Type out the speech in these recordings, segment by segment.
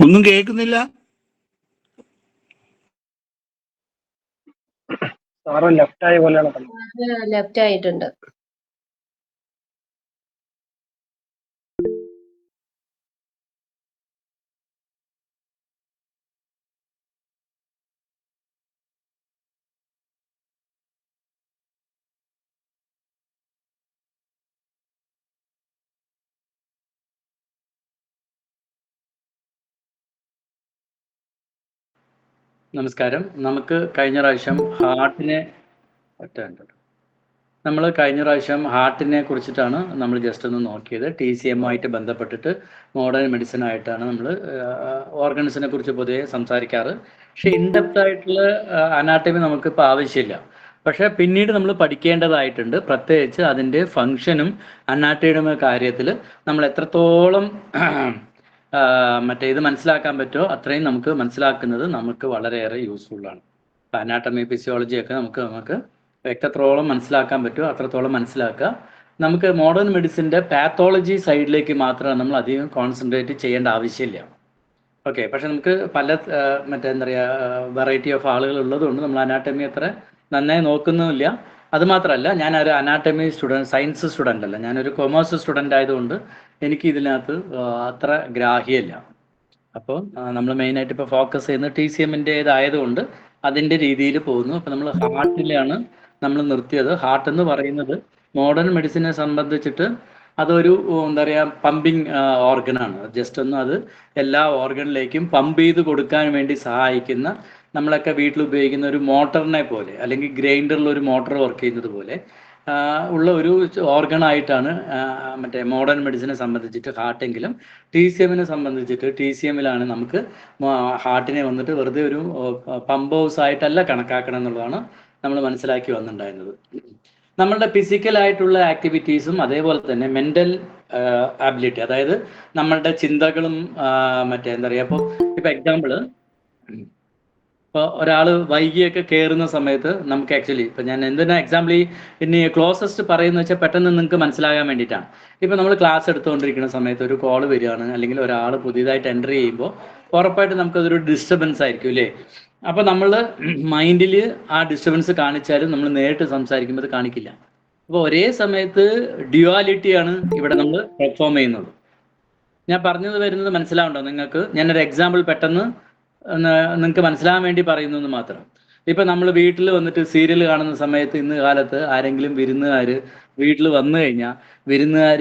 ഒന്നും കേൾക്കുന്നില്ല. ലെഫ്റ്റ് ആയ പോലെയാണ്. ലെഫ്റ്റ് ആയിട്ടുണ്ട്. നമസ്കാരം. നമുക്ക് കഴിഞ്ഞ പ്രാവശ്യം ഹാർട്ടിനെ കുറിച്ചിട്ടാണ് നമ്മൾ ജസ്റ്റ് ഒന്ന് നോക്കിയത്. TCM ആയിട്ട് ബന്ധപ്പെട്ടിട്ട് മോഡേൺ മെഡിസിൻ ആയിട്ടാണ് നമ്മൾ ഓർഗൻസിനെ കുറിച്ച് പൊതുവെ സംസാരിക്കാറ്. പക്ഷെ ഇൻഡെപ്ത് ആയിട്ടുള്ള അനാട്ടമി നമുക്കിപ്പോൾ ആവശ്യമില്ല. പക്ഷെ പിന്നീട് നമ്മൾ പഠിക്കേണ്ടതായിട്ടുണ്ട്. പ്രത്യേകിച്ച് അതിൻ്റെ ഫങ്ഷനും അനാട്ടമിയുടെ കാര്യത്തിൽ നമ്മൾ എത്രത്തോളം ഇത് മനസ്സിലാക്കാൻ പറ്റുമോ അത്രയും നമുക്ക് മനസ്സിലാക്കുന്നത് നമുക്ക് വളരെയേറെ യൂസ്ഫുള്ളാണ്. അനാട്ടമി ഫിസിയോളജിയൊക്കെ നമുക്ക് എത്രത്തോളം മനസ്സിലാക്കാൻ പറ്റുമോ അത്രത്തോളം മനസ്സിലാക്കുക. നമുക്ക് മോഡേൺ മെഡിസിൻ്റെ പാത്തോളജി സൈഡിലേക്ക് മാത്രം നമ്മൾ അധികം കോൺസെൻട്രേറ്റ് ചെയ്യേണ്ട ആവശ്യമില്ല. ഓക്കെ, പക്ഷെ നമുക്ക് പല വെറൈറ്റി ഓഫ് ആളുകൾ ഉള്ളതുകൊണ്ട് നമ്മൾ അനാട്ടമി അത്ര നന്നായി നോക്കുന്നുമില്ല. അതുമാത്രമല്ല, ഞാനൊരു അനാട്ടമി സയൻസ് സ്റ്റുഡൻ്റ് അല്ല, ഞാനൊരു കൊമേഴ്സ് സ്റ്റുഡൻ്റ് ആയതുകൊണ്ട് എനിക്ക് ഇതിനകത്ത് അത്ര ഗ്രാഹ്യമില്ല. അപ്പോൾ നമ്മൾ മെയിനായിട്ട് ഇപ്പോൾ ഫോക്കസ് ചെയ്യുന്നത് TCMൻ്റെ ഇതായതുകൊണ്ട് അതിൻ്റെ രീതിയിൽ പോകുന്നു. അപ്പോൾ നമ്മൾ ഹാർട്ടിലാണ് നമ്മൾ നിർത്തിയത്. ഹാർട്ട് എന്ന് പറയുന്നത് മോഡേൺ മെഡിസിനെ സംബന്ധിച്ചിട്ട് അതൊരു പമ്പിങ് ഓർഗനാണ്. ജസ്റ്റ് ഒന്ന് അത് എല്ലാ ഓർഗനിലേക്കും പമ്പ് ചെയ്ത് കൊടുക്കാൻ വേണ്ടി സഹായിക്കുന്ന, നമ്മളൊക്കെ വീട്ടിൽ ഉപയോഗിക്കുന്ന ഒരു മോട്ടറിനെ പോലെ അല്ലെങ്കിൽ ഗ്രൈൻഡറിൽ ഒരു മോട്ടർ വർക്ക് ചെയ്യുന്നത് പോലെ ഉള്ള ഒരു ഓർഗണായിട്ടാണ് മോഡേൺ മെഡിസിനെ സംബന്ധിച്ചിട്ട് ഹാർട്ടെങ്കിലും. TCMനെ സംബന്ധിച്ചിട്ട് TCMലാണ് നമുക്ക് ഹാർട്ടിനെ വന്നിട്ട് വെറുതെ ഒരു പമ്പ് ഹൗസ് ആയിട്ടല്ല കണക്കാക്കണം എന്നുള്ളതാണ് നമ്മൾ മനസ്സിലാക്കി വന്നിട്ടുണ്ടായിരുന്നത്. നമ്മളുടെ ഫിസിക്കലായിട്ടുള്ള ആക്ടിവിറ്റീസും അതേപോലെ തന്നെ മെൻ്റൽ ആബിലിറ്റി, അതായത് നമ്മളുടെ ചിന്തകളും ഇപ്പോൾ എക്സാമ്പിള്, ഇപ്പോൾ ഒരാൾ വൈകിയൊക്കെ കയറുന്ന സമയത്ത് നമുക്ക് ആക്ച്വലി ഇപ്പോൾ ഞാൻ എന്തിനാ എക്സാമ്പിൾ ഇനി ക്ലോസസ്റ്റ് പറയുന്നത് വെച്ചാൽ പെട്ടെന്ന് നിങ്ങൾക്ക് മനസ്സിലാകാൻ വേണ്ടിയിട്ടാണ്. ഇപ്പോൾ നമ്മൾ ക്ലാസ് എടുത്തുകൊണ്ടിരിക്കുന്ന സമയത്ത് ഒരു കോൾ വരികയാണ്, അല്ലെങ്കിൽ ഒരാൾ പുതിയതായിട്ട് എൻ്റർ ചെയ്യുമ്പോൾ ഉറപ്പായിട്ട് നമുക്കതൊരു ഡിസ്റ്റർബൻസ് ആയിരിക്കും അല്ലേ. അപ്പോൾ നമ്മൾ മൈൻഡിൽ ആ ഡിസ്റ്റർബൻസ് കാണിച്ചാലും നമ്മൾ നേരിട്ട് സംസാരിക്കുമ്പോൾ അത് കാണിക്കില്ല. അപ്പോൾ ഒരേ സമയത്ത് ഡ്യുവാലിറ്റിയാണ് ഇവിടെ നമ്മൾ പെർഫോം ചെയ്യുന്നത്. ഞാൻ പറഞ്ഞത് വരുന്നത് മനസ്സിലാവുണ്ടോ നിങ്ങൾക്ക്? ഞാനൊരു എക്സാമ്പിൾ പെട്ടെന്ന് നിങ്ങൾക്ക് മനസ്സിലാകാൻ വേണ്ടി പറയുന്നു എന്ന് മാത്രം. ഇപ്പം നമ്മൾ വീട്ടിൽ വന്നിട്ട് സീരിയൽ കാണുന്ന സമയത്ത് ഇന്ന് കാലത്ത് ആരെങ്കിലും വിരുന്നുകാർ വീട്ടിൽ വന്നു കഴിഞ്ഞാൽ വിരുന്നുകാർ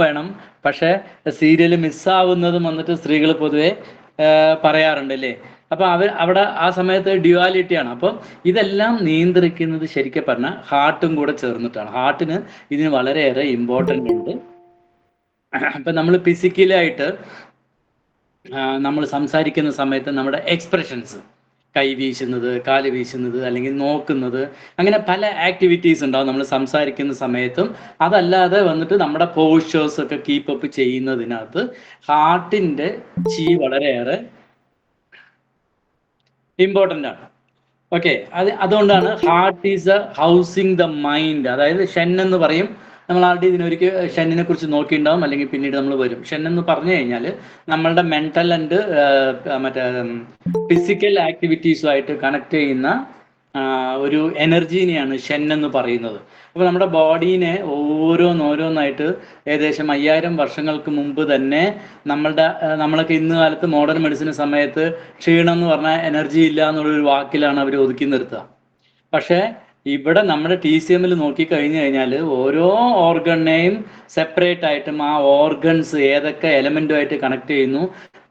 വേണം, പക്ഷേ സീരിയൽ മിസ്സാവുന്നതും വന്നിട്ട് സ്ത്രീകൾ പൊതുവെ പറയാറുണ്ട് അല്ലേ. അപ്പോൾ അവിടെ ആ സമയത്ത് ഡ്യുവാലിറ്റിയാണ്. അപ്പം ഇതെല്ലാം നിയന്ത്രിക്കുന്നത് ശരിക്കും പറഞ്ഞാൽ ഹാർട്ടും കൂടെ ചേർന്നിട്ടാണ്. ഹാർട്ടിന് ഇതിന് വളരെയേറെ ഇമ്പോർട്ടൻ്റ് ഉണ്ട്. അപ്പം നമ്മൾ ഫിസിക്കലായിട്ട് നമ്മൾ സംസാരിക്കുന്ന സമയത്ത് നമ്മുടെ എക്സ്പ്രഷൻസ്, കൈ വീശുന്നത്, കാല് വീശുന്നത്, അല്ലെങ്കിൽ നോക്കുന്നത്, അങ്ങനെ പല ആക്ടിവിറ്റീസ് ഉണ്ടാവും നമ്മൾ സംസാരിക്കുന്ന സമയത്തും. അതല്ലാതെ വന്നിട്ട് നമ്മുടെ പോസ്റ്റേഴ്സ് ഒക്കെ കീപ്പപ്പ് ചെയ്യുന്നതിനകത്ത് ഹാർട്ടിൻ്റെ വളരെയേറെ ഇമ്പോർട്ടൻ്റ് ആണ്. ഓക്കെ, അതുകൊണ്ടാണ് heart is A housing the mind. അതായത് ഷൻ എന്ന് പറയും. നമ്മൾ ആൾറെഡി ഇതിനൊരിക്കൽ ഷെന്നിനെ കുറിച്ച് നോക്കിയിട്ടുണ്ടാവും, അല്ലെങ്കിൽ പിന്നീട് നമ്മൾ വരും. ഷൻ എന്ന് പറഞ്ഞു കഴിഞ്ഞാൽ നമ്മളുടെ മെൻ്റൽ ആൻഡ് ഫിസിക്കൽ ആക്ടിവിറ്റീസുമായിട്ട് കണക്ട് ചെയ്യുന്ന ഒരു എനർജീനെയാണ് ഷൻ എന്ന് പറയുന്നത്. അപ്പോൾ നമ്മുടെ ബോഡീനെ ഓരോന്നായിട്ട് ഏകദേശം 5000 വർഷങ്ങൾക്ക് മുമ്പ് തന്നെ നമ്മളൊക്കെ ഇന്ന് കാലത്ത് മോഡേൺ മെഡിസിന് സമയത്ത് ക്ഷീണം എന്ന് പറഞ്ഞാൽ എനർജി ഇല്ല എന്നുള്ളൊരു വാക്കിലാണ് അവർ ഒതുക്കി നിർത്തുക. പക്ഷേ ഇവിടെ നമ്മുടെ TCMൽ നോക്കിക്കഴിഞ്ഞു കഴിഞ്ഞാൽ ഓരോ ഓർഗണിനെയും സെപ്പറേറ്റ് ആയിട്ടും ആ ഓർഗൻസ് ഏതൊക്കെ എലമെൻറ്റുമായിട്ട് കണക്ട് ചെയ്യുന്നു,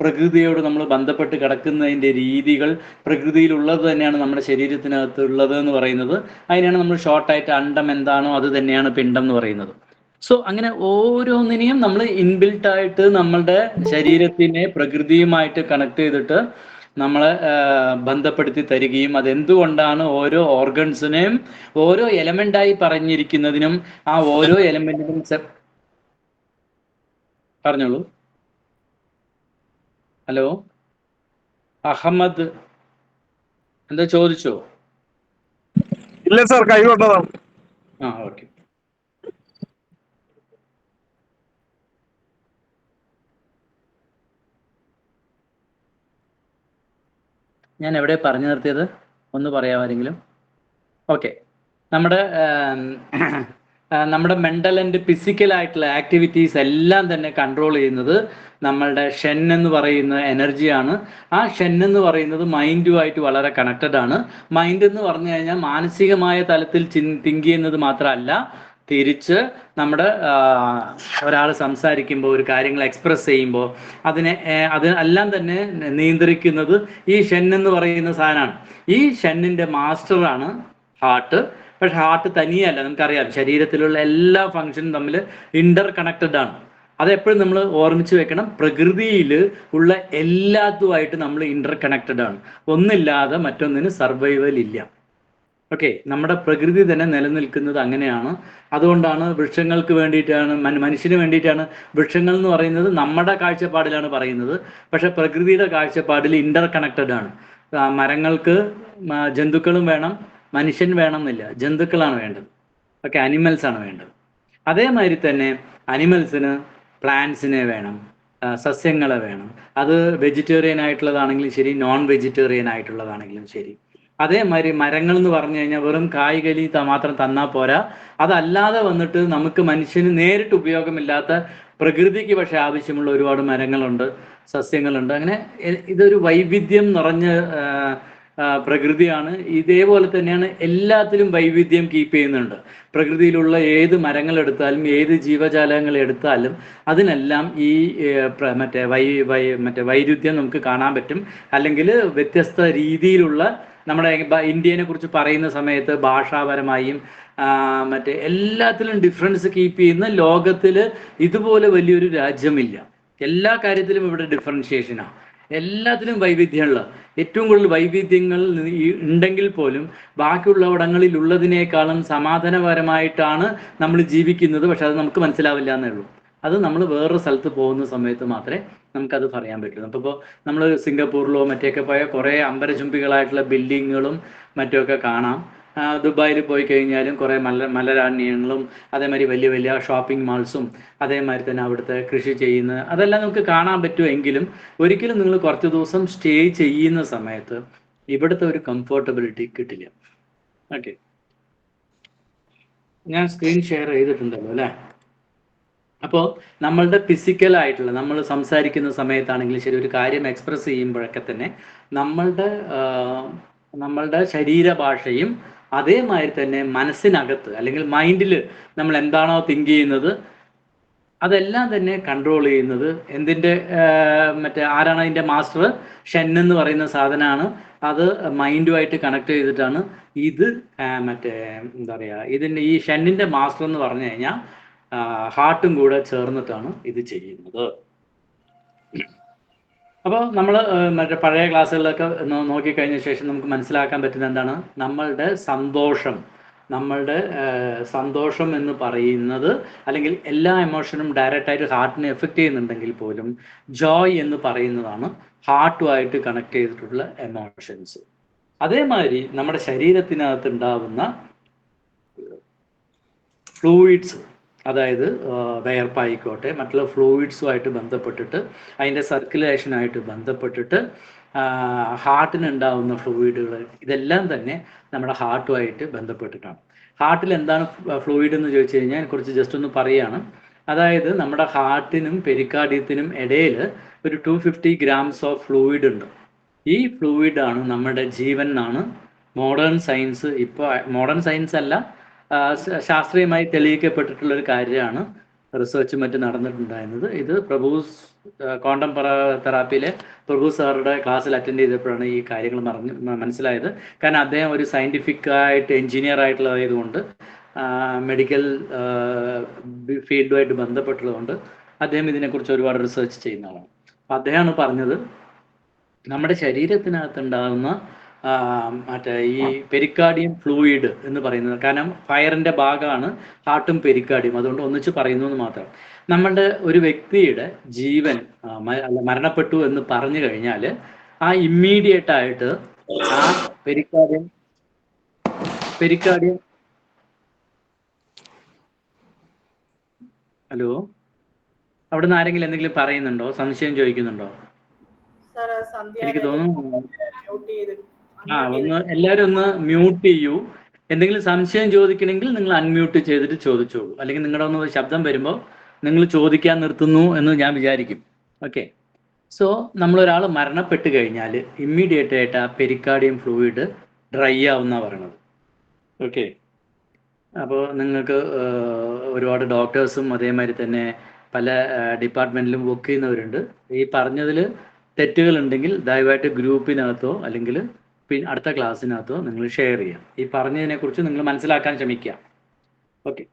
പ്രകൃതിയോട് നമ്മൾ ബന്ധപ്പെട്ട് കിടക്കുന്നതിൻ്റെ രീതികൾ, പ്രകൃതിയിലുള്ളത് തന്നെയാണ് നമ്മുടെ ശരീരത്തിനകത്ത് ഉള്ളത് എന്ന് പറയുന്നത്. അതിനാണ് നമ്മൾ ഷോർട്ടായിട്ട് അണ്ടം എന്താണോ അത് തന്നെയാണ് പിണ്ടം എന്ന് പറയുന്നത്. സോ അങ്ങനെ ഓരോന്നിനെയും നമ്മൾ ഇൻബിൽട്ട് ആയിട്ട് നമ്മളുടെ ശരീരത്തിനെ പ്രകൃതിയുമായിട്ട് കണക്ട് ചെയ്തിട്ട് നമ്മളെ ബന്ധപ്പെടുത്തി തരികയും അതെന്തുകൊണ്ടാണ് ഓരോ ഓർഗൻസിനെയും ഓരോ എലമെന്റായി പറഞ്ഞിരിക്കുന്നതിനും ആ ഓരോ എലമെന്റിനും പറഞ്ഞോളൂ. ഹലോ അഹമ്മദ്, എന്താ ചോദിച്ചോ? ഇല്ല സാർ, കൈകൊണ്ടതാണ്. ആ ഓക്കെ. ഞാൻ എവിടെ പറഞ്ഞു നിർത്തിയത് ഒന്ന് പറയാമാരെങ്കിലും? ഓക്കെ. നമ്മുടെ മെന്റൽ ആൻഡ് ഫിസിക്കൽ ആയിട്ടുള്ള ആക്ടിവിറ്റീസ് എല്ലാം തന്നെ കൺട്രോൾ ചെയ്യുന്നത് നമ്മളുടെ ഷൻ എന്ന് പറയുന്ന എനർജിയാണ്. ആ ഷൻ എന്ന് പറയുന്നത് മൈൻഡുമായിട്ട് വളരെ കണക്റ്റഡ് ആണ്. മൈൻഡ് എന്ന് പറഞ്ഞു കഴിഞ്ഞാൽ മാനസികമായ തലത്തിൽ തിങ്ക് ചെയ്യുന്നത് മാത്രമല്ല, തിരിച്ച് നമ്മുടെ ഒരാൾ സംസാരിക്കുമ്പോൾ ഒരു കാര്യങ്ങൾ എക്സ്പ്രസ് ചെയ്യുമ്പോൾ അത് എല്ലാം തന്നെ നിയന്ത്രിക്കുന്നത് ഈ ഷൻ എന്ന് പറയുന്ന സാധനമാണ്. ഈ ഷന്നിൻ്റെ മാസ്റ്ററാണ് ഹാർട്ട്. പക്ഷെ ഹാർട്ട് തനിയല്ല, നമുക്കറിയാം ശരീരത്തിലുള്ള എല്ലാ ഫങ്ഷനും തമ്മിൽ ഇന്റർ കണക്റ്റഡ് ആണ്. അതെപ്പോഴും നമ്മൾ ഓർമ്മിച്ച് വെക്കണം. പ്രകൃതിയിൽ ഉള്ള എല്ലാത്തുമായിട്ട് നമ്മൾ ഇന്റർ കണക്റ്റഡ് ആണ്. ഒന്നില്ലാതെ മറ്റൊന്നിന് സർവൈവൽ ഇല്ല. ഓക്കെ, നമ്മുടെ പ്രകൃതി തന്നെ നിലനിൽക്കുന്നത് അങ്ങനെയാണ്. അതുകൊണ്ടാണ് വൃക്ഷങ്ങൾക്ക് വേണ്ടിയിട്ടാണ്, മനുഷ്യന് വേണ്ടിയിട്ടാണ് വൃക്ഷങ്ങൾ എന്ന് പറയുന്നത് നമ്മുടെ കാഴ്ചപ്പാടിലാണ് പറയുന്നത്. പക്ഷെ പ്രകൃതിയുടെ കാഴ്ചപ്പാടിൽ ഇന്റർ കണക്റ്റഡ് ആണ്. മരങ്ങൾക്ക് ജന്തുക്കളും വേണം, മനുഷ്യൻ വേണം എന്നില്ല, ജന്തുക്കളാണ് വേണ്ടത്. ഓക്കെ, അനിമൽസ് ആണ് വേണ്ടത്. അതേമാതിരി തന്നെ അനിമൽസിന് പ്ലാന്റ്സിനെ വേണം, സസ്യങ്ങളെ വേണം. അത് വെജിറ്റേറിയൻ ആയിട്ടുള്ളതാണെങ്കിലും ശരി, നോൺ വെജിറ്റേറിയൻ ആയിട്ടുള്ളതാണെങ്കിലും ശരി. അതേമാതിരി മരങ്ങൾ എന്ന് പറഞ്ഞു കഴിഞ്ഞാൽ വെറും കായ്കനി മാത്രം തന്നാൽ പോരാ. അതല്ലാതെ വന്നിട്ട് നമുക്ക് മനുഷ്യന് നേരിട്ട് ഉപയോഗമില്ലാത്ത പ്രകൃതിക്ക് പക്ഷെ ആവശ്യമുള്ള ഒരുപാട് മരങ്ങളുണ്ട്, സസ്യങ്ങളുണ്ട്. അങ്ങനെ ഇതൊരു വൈവിധ്യം നിറഞ്ഞ പ്രകൃതിയാണ്. ഇതേപോലെ തന്നെയാണ് എല്ലാത്തിലും വൈവിധ്യം കീപ്പ് ചെയ്യുന്നുണ്ട്. പ്രകൃതിയിലുള്ള ഏത് മരങ്ങൾ എടുത്താലും ഏത് ജീവജാലങ്ങൾ എടുത്താലും അതിനെല്ലാം ഈ മറ്റേ വൈരുദ്ധ്യം നമുക്ക് കാണാൻ പറ്റും. അല്ലെങ്കിൽ വ്യത്യസ്ത രീതിയിലുള്ള നമ്മുടെ ഇന്ത്യനെ കുറിച്ച് പറയുന്ന സമയത്ത് ഭാഷാപരമായും എല്ലാത്തിലും ഡിഫറൻസ് കീപ്പ് ചെയ്യുന്ന ലോകത്തിൽ ഇതുപോലെ വലിയൊരു രാജ്യമില്ല. എല്ലാ കാര്യത്തിലും ഇവിടെ ഡിഫറൻഷിയേഷനാണ്. എല്ലാത്തിലും വൈവിധ്യമുള്ള, ഏറ്റവും കൂടുതൽ വൈവിധ്യങ്ങൾ ഉണ്ടെങ്കിൽ പോലും ബാക്കിയുള്ളവിടങ്ങളിൽ ഉള്ളതിനേക്കാളും സമാധാനപരമായിട്ടാണ് നമ്മൾ ജീവിക്കുന്നത്. പക്ഷെ അത് നമുക്ക് മനസ്സിലാവില്ല എന്നേ ഉള്ളൂ. അത് നമ്മൾ വേറൊരു സ്ഥലത്ത് പോകുന്ന സമയത്ത് മാത്രമേ നമുക്കത് പറയാൻ പറ്റുള്ളൂ. അപ്പോൾ നമ്മൾ സിംഗപ്പൂരിലോ മറ്റൊക്കെ പോയ കുറേ അമ്പരചുംബികളായിട്ടുള്ള ബിൽഡിങ്ങുകളും മറ്റുമൊക്കെ കാണാം. ദുബായിൽ പോയി കഴിഞ്ഞാലും കുറേ മലരാണ്യങ്ങളും അതേമാതിരി വലിയ വലിയ ഷോപ്പിംഗ് മാൾസും അതേമാതിരി തന്നെ അവിടുത്തെ കൃഷി ചെയ്യുന്ന അതെല്ലാം നമുക്ക് കാണാൻ പറ്റുമെങ്കിലും ഒരിക്കലും നിങ്ങൾ കുറച്ച് ദിവസം സ്റ്റേ ചെയ്യുന്ന സമയത്ത് ഇവിടുത്തെ ഒരു കംഫർട്ടബിലിറ്റി കിട്ടില്ല. ഓക്കെ, ഞാൻ സ്ക്രീൻ ഷെയർ ചെയ്തിട്ടുണ്ടല്ലോ അല്ലേ? അപ്പോൾ നമ്മളുടെ ഫിസിക്കലായിട്ടുള്ള, നമ്മൾ സംസാരിക്കുന്ന സമയത്താണെങ്കിലും ശരി, ഒരു കാര്യം എക്സ്പ്രസ് ചെയ്യുമ്പോഴൊക്കെ തന്നെ നമ്മളുടെ ശരീരഭാഷയും അതേമാതിരി തന്നെ മനസ്സിനകത്ത് അല്ലെങ്കിൽ മൈൻഡിൽ നമ്മൾ എന്താണോ തിങ്ക് ചെയ്യുന്നത് അതെല്ലാം തന്നെ കൺട്രോൾ ചെയ്യുന്നത് ആരാണ് അതിൻ്റെ മാസ്റ്റർ? ഷൻ എന്ന് പറയുന്ന സാധനമാണ്. അത് മൈൻഡുമായിട്ട് കണക്ട് ചെയ്തിട്ടാണ് ഇത് എന്താ പറയുക, ഇതിൻ്റെ ഈ ഷന്നിൻ്റെ മാസ്റ്റർ എന്ന് പറഞ്ഞു കഴിഞ്ഞാൽ ഹാർട്ടും കൂടെ ചേർന്നിട്ടാണ് ഇത് ചെയ്യുന്നത്. അപ്പോൾ നമ്മൾ പഴയ ക്ലാസ്സുകളിലൊക്കെ നോക്കിക്കഴിഞ്ഞ ശേഷം നമുക്ക് മനസ്സിലാക്കാൻ പറ്റുന്ന എന്താണ്? നമ്മളുടെ സന്തോഷം എന്ന് പറയുന്നത്, അല്ലെങ്കിൽ എല്ലാ എമോഷനും ഡയറക്റ്റായിട്ട് ഹാർട്ടിനെ എഫക്റ്റ് ചെയ്യുന്നുണ്ടെങ്കിൽ പോലും ജോയ് എന്ന് പറയുന്നതാണ് ഹാർട്ടുമായിട്ട് കണക്ട് ചെയ്തിട്ടുള്ള എമോഷൻസ്. അതേമാതിരി നമ്മുടെ ശരീരത്തിനകത്ത് ഉണ്ടാവുന്ന ഫ്ലൂയിഡ്സ്, അതായത് വിയർപ്പായിക്കോട്ടെ മറ്റുള്ള ഫ്ലൂയിഡ്സുമായിട്ട് ബന്ധപ്പെട്ടിട്ട് അതിൻ്റെ സർക്കുലേഷനായിട്ട് ബന്ധപ്പെട്ടിട്ട് ഹാർട്ടിനുണ്ടാവുന്ന ഫ്ലൂയിഡുകൾ, ഇതെല്ലാം തന്നെ നമ്മുടെ ഹാർട്ടുമായിട്ട് ബന്ധപ്പെട്ടിട്ടാണ്. ഹാർട്ടിൽ എന്താണ് ഫ്ലൂയിഡ് എന്ന് ചോദിച്ചു കഴിഞ്ഞാൽ കുറച്ച് ജസ്റ്റ് ഒന്ന് പറയുകയാണ്. അതായത് നമ്മുടെ ഹാർട്ടിനും പെരിക്കാർഡിയത്തിനും ഇടയിൽ ഒരു 250 grams ഓഫ് ഫ്ലൂയിഡ് ഉണ്ട്. ഈ ഫ്ലൂയിഡാണ് നമ്മുടെ ജീവൻ എന്നാണ് മോഡേൺ സയൻസ്, ഇപ്പോൾ മോഡേൺ സയൻസ് അല്ല, ശാസ്ത്രീയമായി തെളിയിക്കപ്പെട്ടിട്ടുള്ള ഒരു കാര്യമാണ്. റിസർച്ച് മറ്റും നടന്നിട്ടുണ്ടായിരുന്നത്. ഇത് ക്വാണ്ടം തെറാപ്പിയിലെ പ്രഭു സാറുടെ ക്ലാസ്സിൽ അറ്റൻഡ് ചെയ്തപ്പോഴാണ് ഈ കാര്യങ്ങൾ മനസ്സിലായത്. കാരണം അദ്ദേഹം ഒരു സയൻറ്റിഫിക് ആയിട്ട് എഞ്ചിനീയർ ആയിട്ടുള്ളതായതുകൊണ്ട് മെഡിക്കൽ ഫീൽഡുമായിട്ട് ബന്ധപ്പെട്ടുള്ളതുകൊണ്ട് അദ്ദേഹം ഇതിനെക്കുറിച്ച് ഒരുപാട് റിസർച്ച് ചെയ്യുന്ന ആളാണ്. അപ്പം അദ്ദേഹമാണ് പറഞ്ഞത് നമ്മുടെ ശരീരത്തിനകത്ത് ഉണ്ടാകുന്ന മറ്റേ ഈ പെരിക്കാർഡിയം ഫ്ലൂയിഡ് എന്ന് പറയുന്നത്, കാരണം ഫയറിൻ്റെ ഭാഗമാണ് ഹാർട്ടും പെരിക്കാർഡിയം, അതുകൊണ്ട് ഒന്നിച്ച് പറയുന്നു എന്ന് മാത്രം. നമ്മുടെ ഒരു വ്യക്തിയുടെ ജീവൻ മരണപ്പെട്ടു എന്ന് പറഞ്ഞു കഴിഞ്ഞാൽ ആ ഇമ്മീഡിയറ്റ് ആയിട്ട് ആ പെരിക്കാർഡിയം ഹലോ, അവിടെ നിന്ന് ആരെങ്കിലും എന്തെങ്കിലും പറയുന്നുണ്ടോ, സംശയം ചോദിക്കുന്നുണ്ടോ? എനിക്ക് തോന്നുന്നു ഒന്ന് എല്ലാവരും ഒന്ന് മ്യൂട്ട് ചെയ്യൂ. എന്തെങ്കിലും സംശയം ചോദിക്കണമെങ്കിൽ നിങ്ങൾ അൺമ്യൂട്ട് ചെയ്തിട്ട് ചോദിച്ചോളൂ, അല്ലെങ്കിൽ നിങ്ങളുടെ ഒന്ന് ശബ്ദം വരുമ്പോൾ നിങ്ങൾ ചോദിക്കാൻ നിർത്തുന്നു എന്ന് ഞാൻ വിചാരിക്കും. ഓക്കെ, സോ നമ്മളൊരാൾ മരണപ്പെട്ട് കഴിഞ്ഞാൽ ഇമ്മീഡിയറ്റ് ആയിട്ട് ആ പെരിക്കാർഡിയം ഫ്ലൂയിഡ് ഡ്രൈ ആവുന്ന പറയണത്. ഓക്കെ, അപ്പോൾ നിങ്ങൾക്ക് ഒരുപാട് ഡോക്ടേഴ്സും അതേമാതിരി തന്നെ പല ഡിപ്പാർട്ട്മെൻറ്റിലും വർക്ക് ചെയ്യുന്നവരുണ്ട്. ഈ പറഞ്ഞതിൽ തെറ്റുകളുണ്ടെങ്കിൽ ദയവായിട്ട് ഗ്രൂപ്പിനകത്തോ അല്ലെങ്കിൽ അടുത്ത ക്ലാസ്സിനകത്തോ നിങ്ങൾ ഷെയർ ചെയ്യാം. ഈ പറഞ്ഞതിനെക്കുറിച്ച് നിങ്ങൾ മനസ്സിലാക്കാൻ ശ്രമിക്കുക. Okay,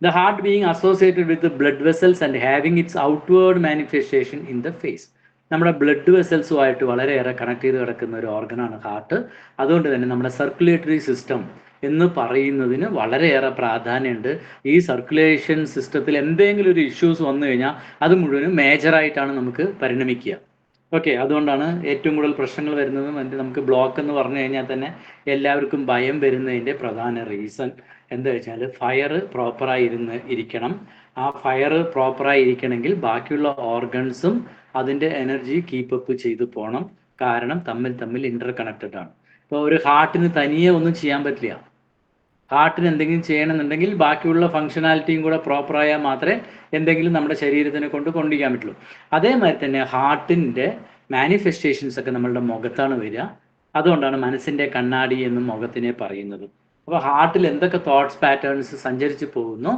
the heart being associated with blood vessels and having its outward manifestation in the face. നമ്മുടെ ബ്ലഡ് വെസൽസുമായിട്ട് വളരെയേറെ കണക്ട് ചെയ്ത് കിടക്കുന്ന ഒരു ഓർഗനാണ് ഹാർട്ട്. അതുകൊണ്ട് തന്നെ നമ്മുടെ സർക്കുലേറ്ററി സിസ്റ്റം എന്ന് പറയുന്നതിന് വളരെയേറെ പ്രാധാന്യമുണ്ട്. ഈ സർക്കുലേഷൻ സിസ്റ്റത്തിൽ എന്തെങ്കിലും ഒരു ഇഷ്യൂസ് വന്നു കഴിഞ്ഞാൽ അത് മുഴുവനും മേജറായിട്ടാണ് നമുക്ക് പരിണമിക്കുക. ഓക്കെ, അതുകൊണ്ടാണ് ഏറ്റവും കൂടുതൽ പ്രശ്നങ്ങൾ വരുന്നതും നമുക്ക് ബ്ലോക്ക് എന്ന് പറഞ്ഞു കഴിഞ്ഞാൽ തന്നെ എല്ലാവർക്കും ഭയം വരുന്നതിൻ്റെ പ്രധാന റീസൺ എന്താ വെച്ചാൽ ഫയർ പ്രോപ്പറായി ഇരിക്കണം. ആ ഫയർ പ്രോപ്പറായി ഇരിക്കണമെങ്കിൽ ബാക്കിയുള്ള ഓർഗൻസും അതിൻ്റെ എനർജി കീപ്പപ്പ് ചെയ്തു പോകണം. കാരണം തമ്മിൽ ഇന്റർ കണക്റ്റഡ് ആണ്. ഇപ്പോൾ ഒരു ഹാർട്ടിന് തനിയെ ഒന്നും ചെയ്യാൻ പറ്റില്ല. ഹാർട്ടിന് എന്തെങ്കിലും ചെയ്യണമെന്നുണ്ടെങ്കിൽ ബാക്കിയുള്ള ഫങ്ഷനാലിറ്റിയും കൂടെ പ്രോപ്പറായാൽ മാത്രമേ എന്തെങ്കിലും നമ്മുടെ ശരീരത്തിനെ കൊണ്ടുവയ്ക്കാൻ പറ്റുള്ളൂ. അതേമാതിരി തന്നെ ഹാർട്ടിൻ്റെ മാനിഫെസ്റ്റേഷൻസ് ഒക്കെ നമ്മളുടെ മുഖത്താണ് വരിക. അതുകൊണ്ടാണ് മനസ്സിൻ്റെ കണ്ണാടി എന്നും മുഖത്തിനെ പറയുന്നത്. അപ്പോൾ ഹാർട്ടിൽ എന്തൊക്കെ തോട്ട്സ് പാറ്റേൺസ് സഞ്ചരിച്ച് പോകുന്നു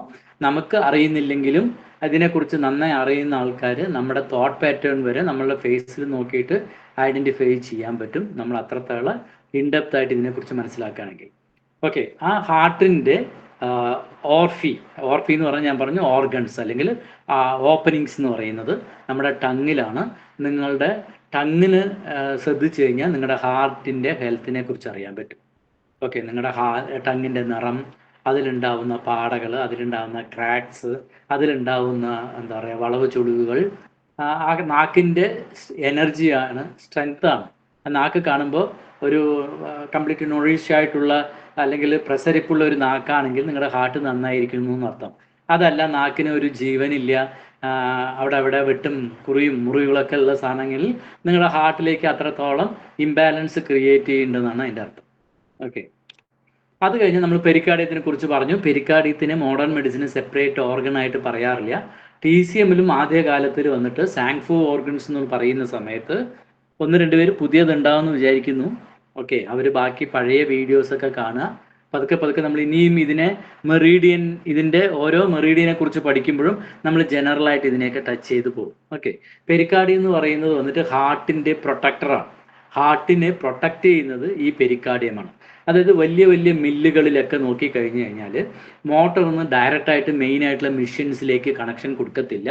നമുക്ക് അറിയുന്നില്ലെങ്കിലും അതിനെക്കുറിച്ച് നന്നായി അറിയുന്ന ആൾക്കാർ നമ്മുടെ തോട്ട് പാറ്റേൺ വരെ നമ്മളുടെ ഫേസിൽ നോക്കിയിട്ട് ഐഡൻറ്റിഫൈ ചെയ്യാൻ പറ്റും, നമ്മൾ അത്രത്തോളം ഇൻഡെപ്ത് ആയിട്ട് ഇതിനെക്കുറിച്ച് മനസ്സിലാക്കുകയാണെങ്കിൽ. ഓക്കെ, ആ ഹാർട്ടിൻ്റെ ഓർഫി എന്ന് പറഞ്ഞാൽ ഞാൻ പറഞ്ഞു ഓർഗൻസ് അല്ലെങ്കിൽ ഓപ്പണിങ്സ് എന്ന് പറയുന്നത് നമ്മുടെ ടങ്ങിലാണ്. നിങ്ങളുടെ ടങ്ങിന് ശ്രദ്ധിച്ചു കഴിഞ്ഞാൽ നിങ്ങളുടെ ഹാർട്ടിൻ്റെ ഹെൽത്തിനെ കുറിച്ച് അറിയാൻ പറ്റും. ഓക്കെ, നിങ്ങളുടെ ടങ്ങിൻ്റെ നിറം, അതിലുണ്ടാവുന്ന പാടകൾ, അതിലുണ്ടാവുന്ന ക്രാക്സ്, അതിലുണ്ടാവുന്ന എന്താ പറയുക വളവ് ചുളിവുകൾ, ആ നാക്കിൻ്റെ എനർജിയാണ്, സ്ട്രെങ്ത്താണ്. ആ നാക്ക് കാണുമ്പോൾ ഒരു കംപ്ലീറ്റ് നൊറിഷ് ആയിട്ടുള്ള അല്ലെങ്കിൽ പ്രസരിപ്പുള്ള ഒരു നാക്കാണെങ്കിൽ നിങ്ങളുടെ ഹാർട്ട് നന്നായിരിക്കുന്നു എന്നർത്ഥം. അതല്ല, നാക്കിന് ഒരു ജീവനില്ല, അവിടെ വെട്ടും കുറിയും മുറിവുകളൊക്കെ ഉള്ള സാധനങ്ങളിൽ നിങ്ങളുടെ ഹാർട്ടിലേക്ക് അത്രത്തോളം ഇംബാലൻസ് ക്രിയേറ്റ് ചെയ്യുന്നുണ്ടെന്നാണ് അതിൻ്റെ അർത്ഥം. ഓക്കെ, അത് കഴിഞ്ഞ് നമ്മൾ പെരിക്കാർഡിയത്തിനെ കുറിച്ച് പറഞ്ഞു. പെരിക്കാർഡിയത്തിനെ മോഡേൺ മെഡിസിന് സെപ്പറേറ്റ് ഓർഗൻ ആയിട്ട് പറയാറില്ല. TCMലും ആദ്യകാലത്തിൽ വന്നിട്ട് സാങ്ഫോ ഓർഗൻസ് എന്ന് പറയുന്ന സമയത്ത് 1-2 പേര് പുതിയതുണ്ടാവുമെന്ന് വിചാരിക്കുന്നു. ഓക്കെ, അവർ ബാക്കി പഴയ വീഡിയോസൊക്കെ കാണുക. പതുക്കെ നമ്മൾ ഇനിയും ഇതിൻ്റെ ഓരോ മെറീഡിയനെ കുറിച്ച് പഠിക്കുമ്പോഴും നമ്മൾ ജനറലായിട്ട് ഇതിനെയൊക്കെ ടച്ച് ചെയ്ത് പോകും. ഓക്കെ, പെരിക്കാർഡിയം എന്ന് പറയുന്നത് വന്നിട്ട് ഹാർട്ടിൻ്റെ പ്രൊട്ടക്ടറാണ്. ഹാർട്ടിനെ പ്രൊട്ടക്റ്റ് ചെയ്യുന്നത് ഈ പെരിക്കാർഡിയമാണ്. അതായത് വലിയ മില്ലുകളിലൊക്കെ നോക്കിക്കഴിഞ്ഞ് കഴിഞ്ഞാൽ മോട്ടറൊന്നും ഡയറക്റ്റായിട്ട് മെയിനായിട്ടുള്ള മെഷീൻസിലേക്ക് കണക്ഷൻ കൊടുക്കത്തില്ല.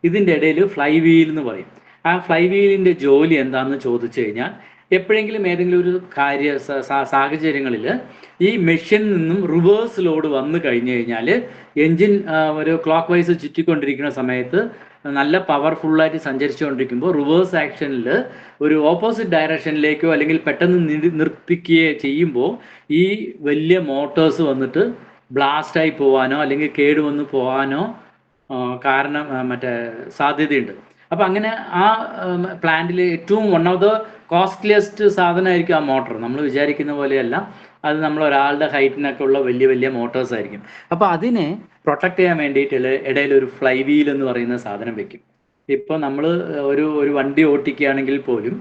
ഇതിൻ്റെ ഇടയിൽ ഫ്ലൈ വീൽ എന്ന് പറയും. ആ ഫ്ലൈ വീലിൻ്റെ ജോലി എന്താണെന്ന് ചോദിച്ചു കഴിഞ്ഞാൽ എപ്പോഴെങ്കിലും ഏതെങ്കിലും ഒരു സാഹചര്യങ്ങളിൽ ഈ മെഷീനിൽ നിന്നും റിവേഴ്സ് ലോഡ് വന്നു കഴിഞ്ഞു കഴിഞ്ഞാൽ എൻജിൻ ഒരു ക്ലോക്ക് വൈസ് ചുറ്റിക്കൊണ്ടിരിക്കുന്ന സമയത്ത് നല്ല പവർഫുള്ളായിട്ട് സഞ്ചരിച്ചുകൊണ്ടിരിക്കുമ്പോൾ റിവേഴ്സ് ആക്ഷനിൽ ഒരു ഓപ്പോസിറ്റ് ഡയറക്ഷനിലേക്കോ അല്ലെങ്കിൽ പെട്ടെന്ന് നിർത്തിക്കുകയോ ചെയ്യുമ്പോൾ ഈ വലിയ മോട്ടോഴ്സ് വന്നിട്ട് ബ്ലാസ്റ്റായി പോകാനോ അല്ലെങ്കിൽ കേടുവന്ന് പോകാനോ സാധ്യതയുണ്ട്. അപ്പം അങ്ങനെ ആ പ്ലാന്റിൽ ഏറ്റവും വൺ ഓഫ് ദ കോസ്റ്റ്ലിയസ്റ്റ് സാധനമായിരിക്കും ആ മോട്ടോർ. നമ്മൾ വിചാരിക്കുന്ന പോലെയല്ല, അത് നമ്മൾ ഒരാളുടെ ഹൈറ്റിനൊക്കെ ഉള്ള വലിയ മോട്ടോഴ്സ് ആയിരിക്കും. അപ്പോൾ അതിനെ പ്രൊട്ടക്ട് ചെയ്യാൻ വേണ്ടിയിട്ടുള്ള ഇടയിൽ ഒരു ഫ്ലൈ വീൽ എന്ന് പറയുന്ന സാധനം വെക്കും. ഇപ്പോൾ നമ്മൾ ഒരു വണ്ടി ഓട്ടിക്കുകയാണെങ്കിൽ പോലും,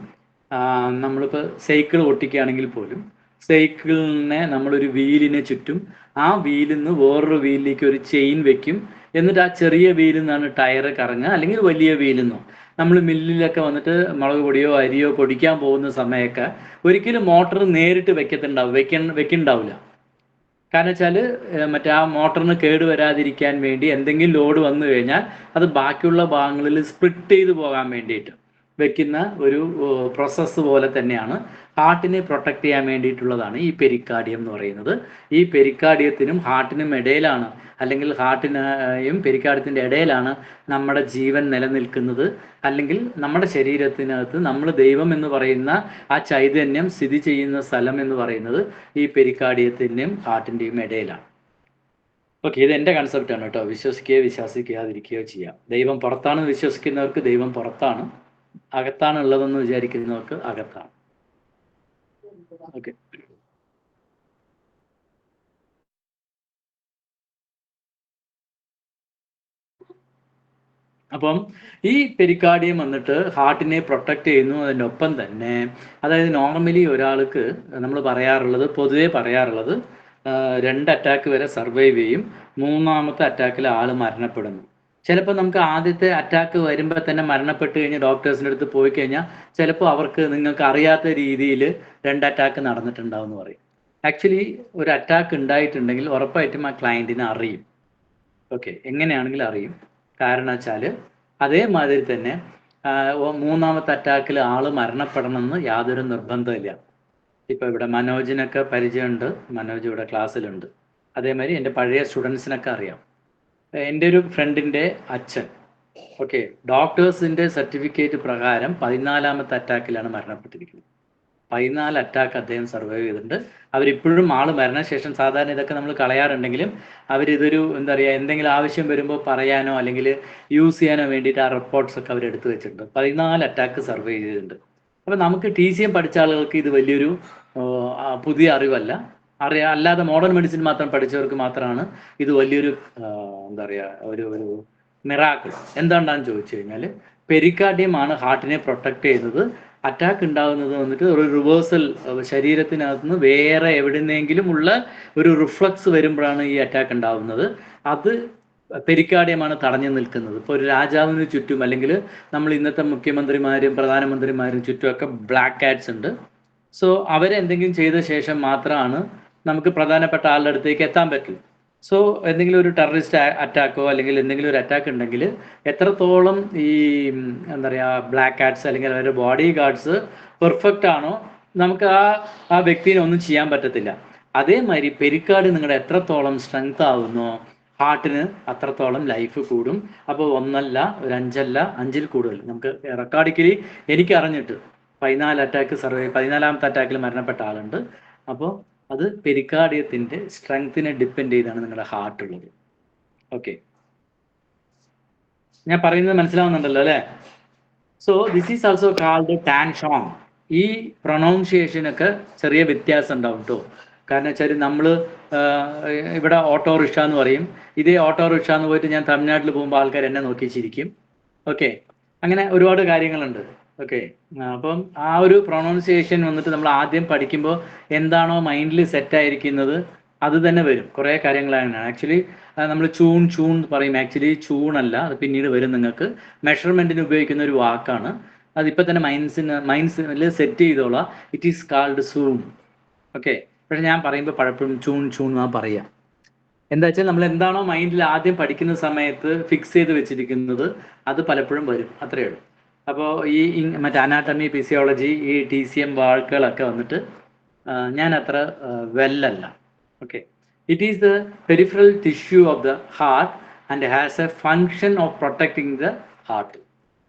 നമ്മളിപ്പോൾ സൈക്കിൾ ഓട്ടിക്കുകയാണെങ്കിൽ പോലും സൈക്കിളിനെ നമ്മളൊരു വീലിനെ ചുറ്റും, ആ വീലിൽ നിന്ന് വേറൊരു വീലിലേക്ക് ഒരു ചെയിൻ വെക്കും. എന്നിട്ട് ആ ചെറിയ വീലിൽ നിന്നാണ് ടയർ കറങ്ങുക, അല്ലെങ്കിൽ വലിയ വീലിൽ നിന്നോ. നമ്മൾ മില്ലിലൊക്കെ വന്നിട്ട് മുളക് പൊടിയോ അരിയോ പൊടിക്കാൻ പോകുന്ന സമയമൊക്കെ ഒരിക്കലും മോട്ടർ നേരിട്ട് വെക്കുന്നുണ്ടാവില്ല. കാരണം വെച്ചാൽ മറ്റേ ആ മോട്ടറിന് കേട് വരാതിരിക്കാൻ വേണ്ടി എന്തെങ്കിലും ലോഡ് വന്നു കഴിഞ്ഞാൽ അത് ബാക്കിയുള്ള ഭാഗങ്ങളിൽ സ്പ്ലിറ്റ് ചെയ്ത് പോകാൻ വേണ്ടിയിട്ട് വെക്കുന്ന ഒരു പ്രോസസ്സ് പോലെ തന്നെയാണ് ഹാർട്ടിനെ പ്രൊട്ടക്ട് ചെയ്യാൻ വേണ്ടിയിട്ടുള്ളതാണ് ഈ പെരിക്കാർഡിയം എന്ന് പറയുന്നത്. ഈ പെരിക്കാർഡിയത്തിനും ഹാർട്ടിനും ഇടയിലാണ്, അല്ലെങ്കിൽ ഹാർട്ടിനെയും പെരിക്കാർഡിയത്തിൻ്റെ ഇടയിലാണ് നമ്മുടെ ജീവൻ നിലനിൽക്കുന്നത്. അല്ലെങ്കിൽ നമ്മുടെ ശരീരത്തിനകത്ത് നമ്മൾ ദൈവം എന്ന് പറയുന്ന ആ ചൈതന്യം സ്ഥിതി ചെയ്യുന്ന സ്ഥലം എന്ന് പറയുന്നത് ഈ പെരിക്കാർഡിയത്തിൻ്റെയും ഹാർട്ടിൻ്റെയും ഇടയിലാണ്. ഓക്കെ, ഇത് എൻ്റെ കൺസെപ്റ്റാണ് കേട്ടോ. വിശ്വസിക്കുകയോ വിശ്വസിക്കാതിരിക്കുകയോ ചെയ്യാം. ദൈവം പുറത്താണെന്ന് വിശ്വസിക്കുന്നവർക്ക് ദൈവം പുറത്താണ്, അകത്താണ് ഉള്ളതെന്ന് വിചാരിക്കുന്നവർക്ക് അകത്താണ്. ഓക്കെ, അപ്പം ഈ പെരിക്കാർഡിയം വന്നിട്ട് ഹാർട്ടിനെ പ്രൊട്ടക്റ്റ് ചെയ്യുന്നു. അതിനൊപ്പം തന്നെ അതായത് നോർമലി ഒരാൾക്ക് നമ്മൾ പറയാറുള്ളത്, പൊതുവെ പറയാറുള്ളത് 2 അറ്റാക്ക് വരെ സർവൈവ് ചെയ്യും, 3ാമത്തെ അറ്റാക്കിൽ ആൾ മരണപ്പെടുന്നു. ചിലപ്പോൾ നമുക്ക് ആദ്യത്തെ അറ്റാക്ക് വരുമ്പോൾ തന്നെ മരണപ്പെട്ട് കഴിഞ്ഞ് ഡോക്ടേഴ്സിൻ്റെ അടുത്ത് പോയി കഴിഞ്ഞാൽ ചിലപ്പോൾ അവർക്ക് നിങ്ങൾക്ക് അറിയാത്ത രീതിയിൽ 2 അറ്റാക്ക് നടന്നിട്ടുണ്ടാവും എന്ന് പറയും. ആക്ച്വലി ഒരു അറ്റാക്ക് ഉണ്ടായിട്ടുണ്ടെങ്കിൽ ഉറപ്പായിട്ടും ആ ക്ലയൻറ്റിനെ അറിയും. ഓക്കെ, എങ്ങനെയാണെങ്കിലും അറിയും. കാരണം വെച്ചാൽ അതേമാതിരി തന്നെ 3ാമത്തെ അറ്റാക്കിൽ ആൾ മരണപ്പെടണമെന്ന് യാതൊരു നിർബന്ധമില്ല. ഇപ്പോൾ ഇവിടെ മനോജിനൊക്കെ പരിചയമുണ്ട്, മനോജ് ഇവിടെ ക്ലാസ്സിലുണ്ട്. അതേമാതിരി എൻ്റെ പഴയ സ്റ്റുഡൻസിനൊക്കെ അറിയാം. എൻ്റെ ഒരു ഫ്രണ്ടിൻ്റെ അച്ഛൻ ഓക്കെ ഡോക്ടേഴ്സിൻ്റെ സർട്ടിഫിക്കറ്റ് പ്രകാരം 14ാമത്തെ അറ്റാക്കിലാണ് മരണപ്പെട്ടിരിക്കുന്നത്. 14 അറ്റാക്ക് അദ്ദേഹം സർവൈവ് ചെയ്തിട്ടുണ്ട്. അവരിപ്പോഴും ആൾ മരണശേഷം സാധാരണ ഇതൊക്കെ നമ്മൾ കളയാറുണ്ടെങ്കിലും അവരിതൊരു എന്താ പറയുക, എന്തെങ്കിലും ആവശ്യം വരുമ്പോൾ പറയാനോ അല്ലെങ്കിൽ യൂസ് ചെയ്യാനോ വേണ്ടിയിട്ട് ആ റിപ്പോർട്ട്സ് ഒക്കെ അവരെടുത്ത് വെച്ചിട്ടുണ്ട്. 14 അറ്റാക്ക് സർവൈവ് ചെയ്തിട്ടുണ്ട്. അപ്പോൾ നമുക്ക് TCM പഠിച്ച ആളുകൾക്ക് ഇത് വലിയൊരു പുതിയ അറിവല്ല. അല്ലാതെ മോഡേൺ മെഡിസിൻ മാത്രം പഠിച്ചവർക്ക് മാത്രമാണ് ഇത് വലിയൊരു എന്താ പറയുക ഒരു മിറാക്കിൾ. എന്താണെന്ന് ചോദിച്ചു കഴിഞ്ഞാൽ പെരിക്കാർഡിയമാണ് ഹാർട്ടിനെ പ്രൊട്ടക്ട് ചെയ്യുന്നത്. അറ്റാക്ക് ഉണ്ടാകുന്നത് വന്നിട്ട് ഒരു റിവേഴ്സൽ, ശരീരത്തിനകത്ത് നിന്ന് വേറെ എവിടെന്നെങ്കിലും ഉള്ള ഒരു റിഫ്ലക്സ് വരുമ്പോഴാണ് ഈ അറ്റാക്ക് ഉണ്ടാകുന്നത്. അത് പെരിക്കാർഡിയമാണ് തടഞ്ഞു നിൽക്കുന്നത്. ഇപ്പോൾ ഒരു രാജാവിന് ചുറ്റും അല്ലെങ്കിൽ നമ്മൾ ഇന്നത്തെ മുഖ്യമന്ത്രിമാരും പ്രധാനമന്ത്രിമാരും ചുറ്റുമൊക്കെ ബ്ലാക്ക് കാറ്റ്സ് ഉണ്ട്. സോ അവരെന്തെങ്കിലും ചെയ്ത ശേഷം മാത്രമാണ് നമുക്ക് പ്രധാനപ്പെട്ട ആളുടെ അടുത്തേക്ക് എത്താൻ പറ്റും. സോ എന്തെങ്കിലും ഒരു ടെററിസ്റ്റ് അറ്റാക്കോ അല്ലെങ്കിൽ എന്തെങ്കിലും ഒരു അറ്റാക്ക് ഉണ്ടെങ്കിൽ എത്രത്തോളം ഈ എന്താ പറയുക ബ്ലാക്ക് കാറ്റ്സ് അല്ലെങ്കിൽ അവരുടെ ബോഡി ഗാർഡ്സ് പെർഫെക്റ്റ് ആണോ നമുക്ക് ആ വ്യക്തിനെ ഒന്നും ചെയ്യാൻ പറ്റത്തില്ല. അതേമാതിരി പെരിക്കാർഡ് നിങ്ങളുടെ എത്രത്തോളം സ്ട്രെങ്ത് ആവുന്നോ ഹാർട്ടിന് അത്രത്തോളം ലൈഫ് കൂടും. അപ്പോൾ 1 അല്ല, ഒരു 5 അല്ല, 5ൽ കൂടുതൽ. നമുക്ക് റെക്കോർഡിക്കലി എനിക്ക് അറിഞ്ഞിട്ട് 14 അറ്റാക്ക് 14ാമത്തെ അറ്റാക്കിൽ മരണപ്പെട്ട ആളുണ്ട്. അപ്പോൾ അത് പെരിക്കാർഡിയത്തിൻ്റെ സ്ട്രെങ്ത്തിനെ ഡിപ്പെൻഡ് ചെയ്താണ് നിങ്ങളുടെ ഹാർട്ട് ഉള്ളത്. ഓക്കെ, ഞാൻ പറയുന്നത് മനസ്സിലാവുന്നുണ്ടല്ലോ അല്ലേ? So this is also called tan Zhong. ഈ പ്രൊണൗൺസിയേഷനൊക്കെ ചെറിയ വ്യത്യാസം ഉണ്ടാവും കേട്ടോ. കാരണം വെച്ചാൽ നമ്മൾ ഇവിടെ ഓട്ടോറിക്ഷ എന്ന് പറയും. ഇതേ ഓട്ടോറിക്ഷ എന്ന് പോയിട്ട് ഞാൻ തമിഴ്നാട്ടിൽ പോകുമ്പോൾ ആൾക്കാർ എന്നെ നോക്കി ചിരിക്കും. ഓക്കെ, അങ്ങനെ ഒരുപാട് കാര്യങ്ങളുണ്ട്. ഓക്കെ, അപ്പം ആ ഒരു പ്രൊണൗൺസിയേഷൻ വന്നിട്ട് നമ്മൾ ആദ്യം പഠിക്കുമ്പോൾ എന്താണോ മൈൻഡിൽ സെറ്റായിരിക്കുന്നത് അത് തന്നെ വരും. കുറേ കാര്യങ്ങളാണ്. ആക്ച്വലി നമ്മൾ ചൂൺ പറയും. ആക്ച്വലി ചൂണല്ല, അത് പിന്നീട് വരും. നിങ്ങൾക്ക് മെഷർമെൻറ്റിന് ഉപയോഗിക്കുന്ന ഒരു വാക്കാണ്. അതിപ്പോൾ തന്നെ മൈൻഡ്സിൽ സെറ്റ് ചെയ്തോളാം. It is called soon. Okay, പക്ഷെ ഞാൻ പറയുമ്പോൾ പലപ്പോഴും ചൂൺ എന്നാണ് പറയുക. എന്താ വെച്ചാൽ നമ്മൾ എന്താണോ മൈൻഡിൽ ആദ്യം പഠിക്കുന്ന സമയത്ത് ഫിക്സ് ചെയ്ത് വെച്ചിരിക്കുന്നത് അത് പലപ്പോഴും വരും, അത്രയേ ഉള്ളൂ. അപ്പോൾ ഈ മറ്റേ അനാട്ടമി, ഫിസിയോളജി, ഈ TCM വാക്കുകളൊക്കെ വന്നിട്ട് ഞാൻ അത്ര വെല്ലല്ല. Okay, it is the peripheral tissue of the heart and has a function of protecting the heart.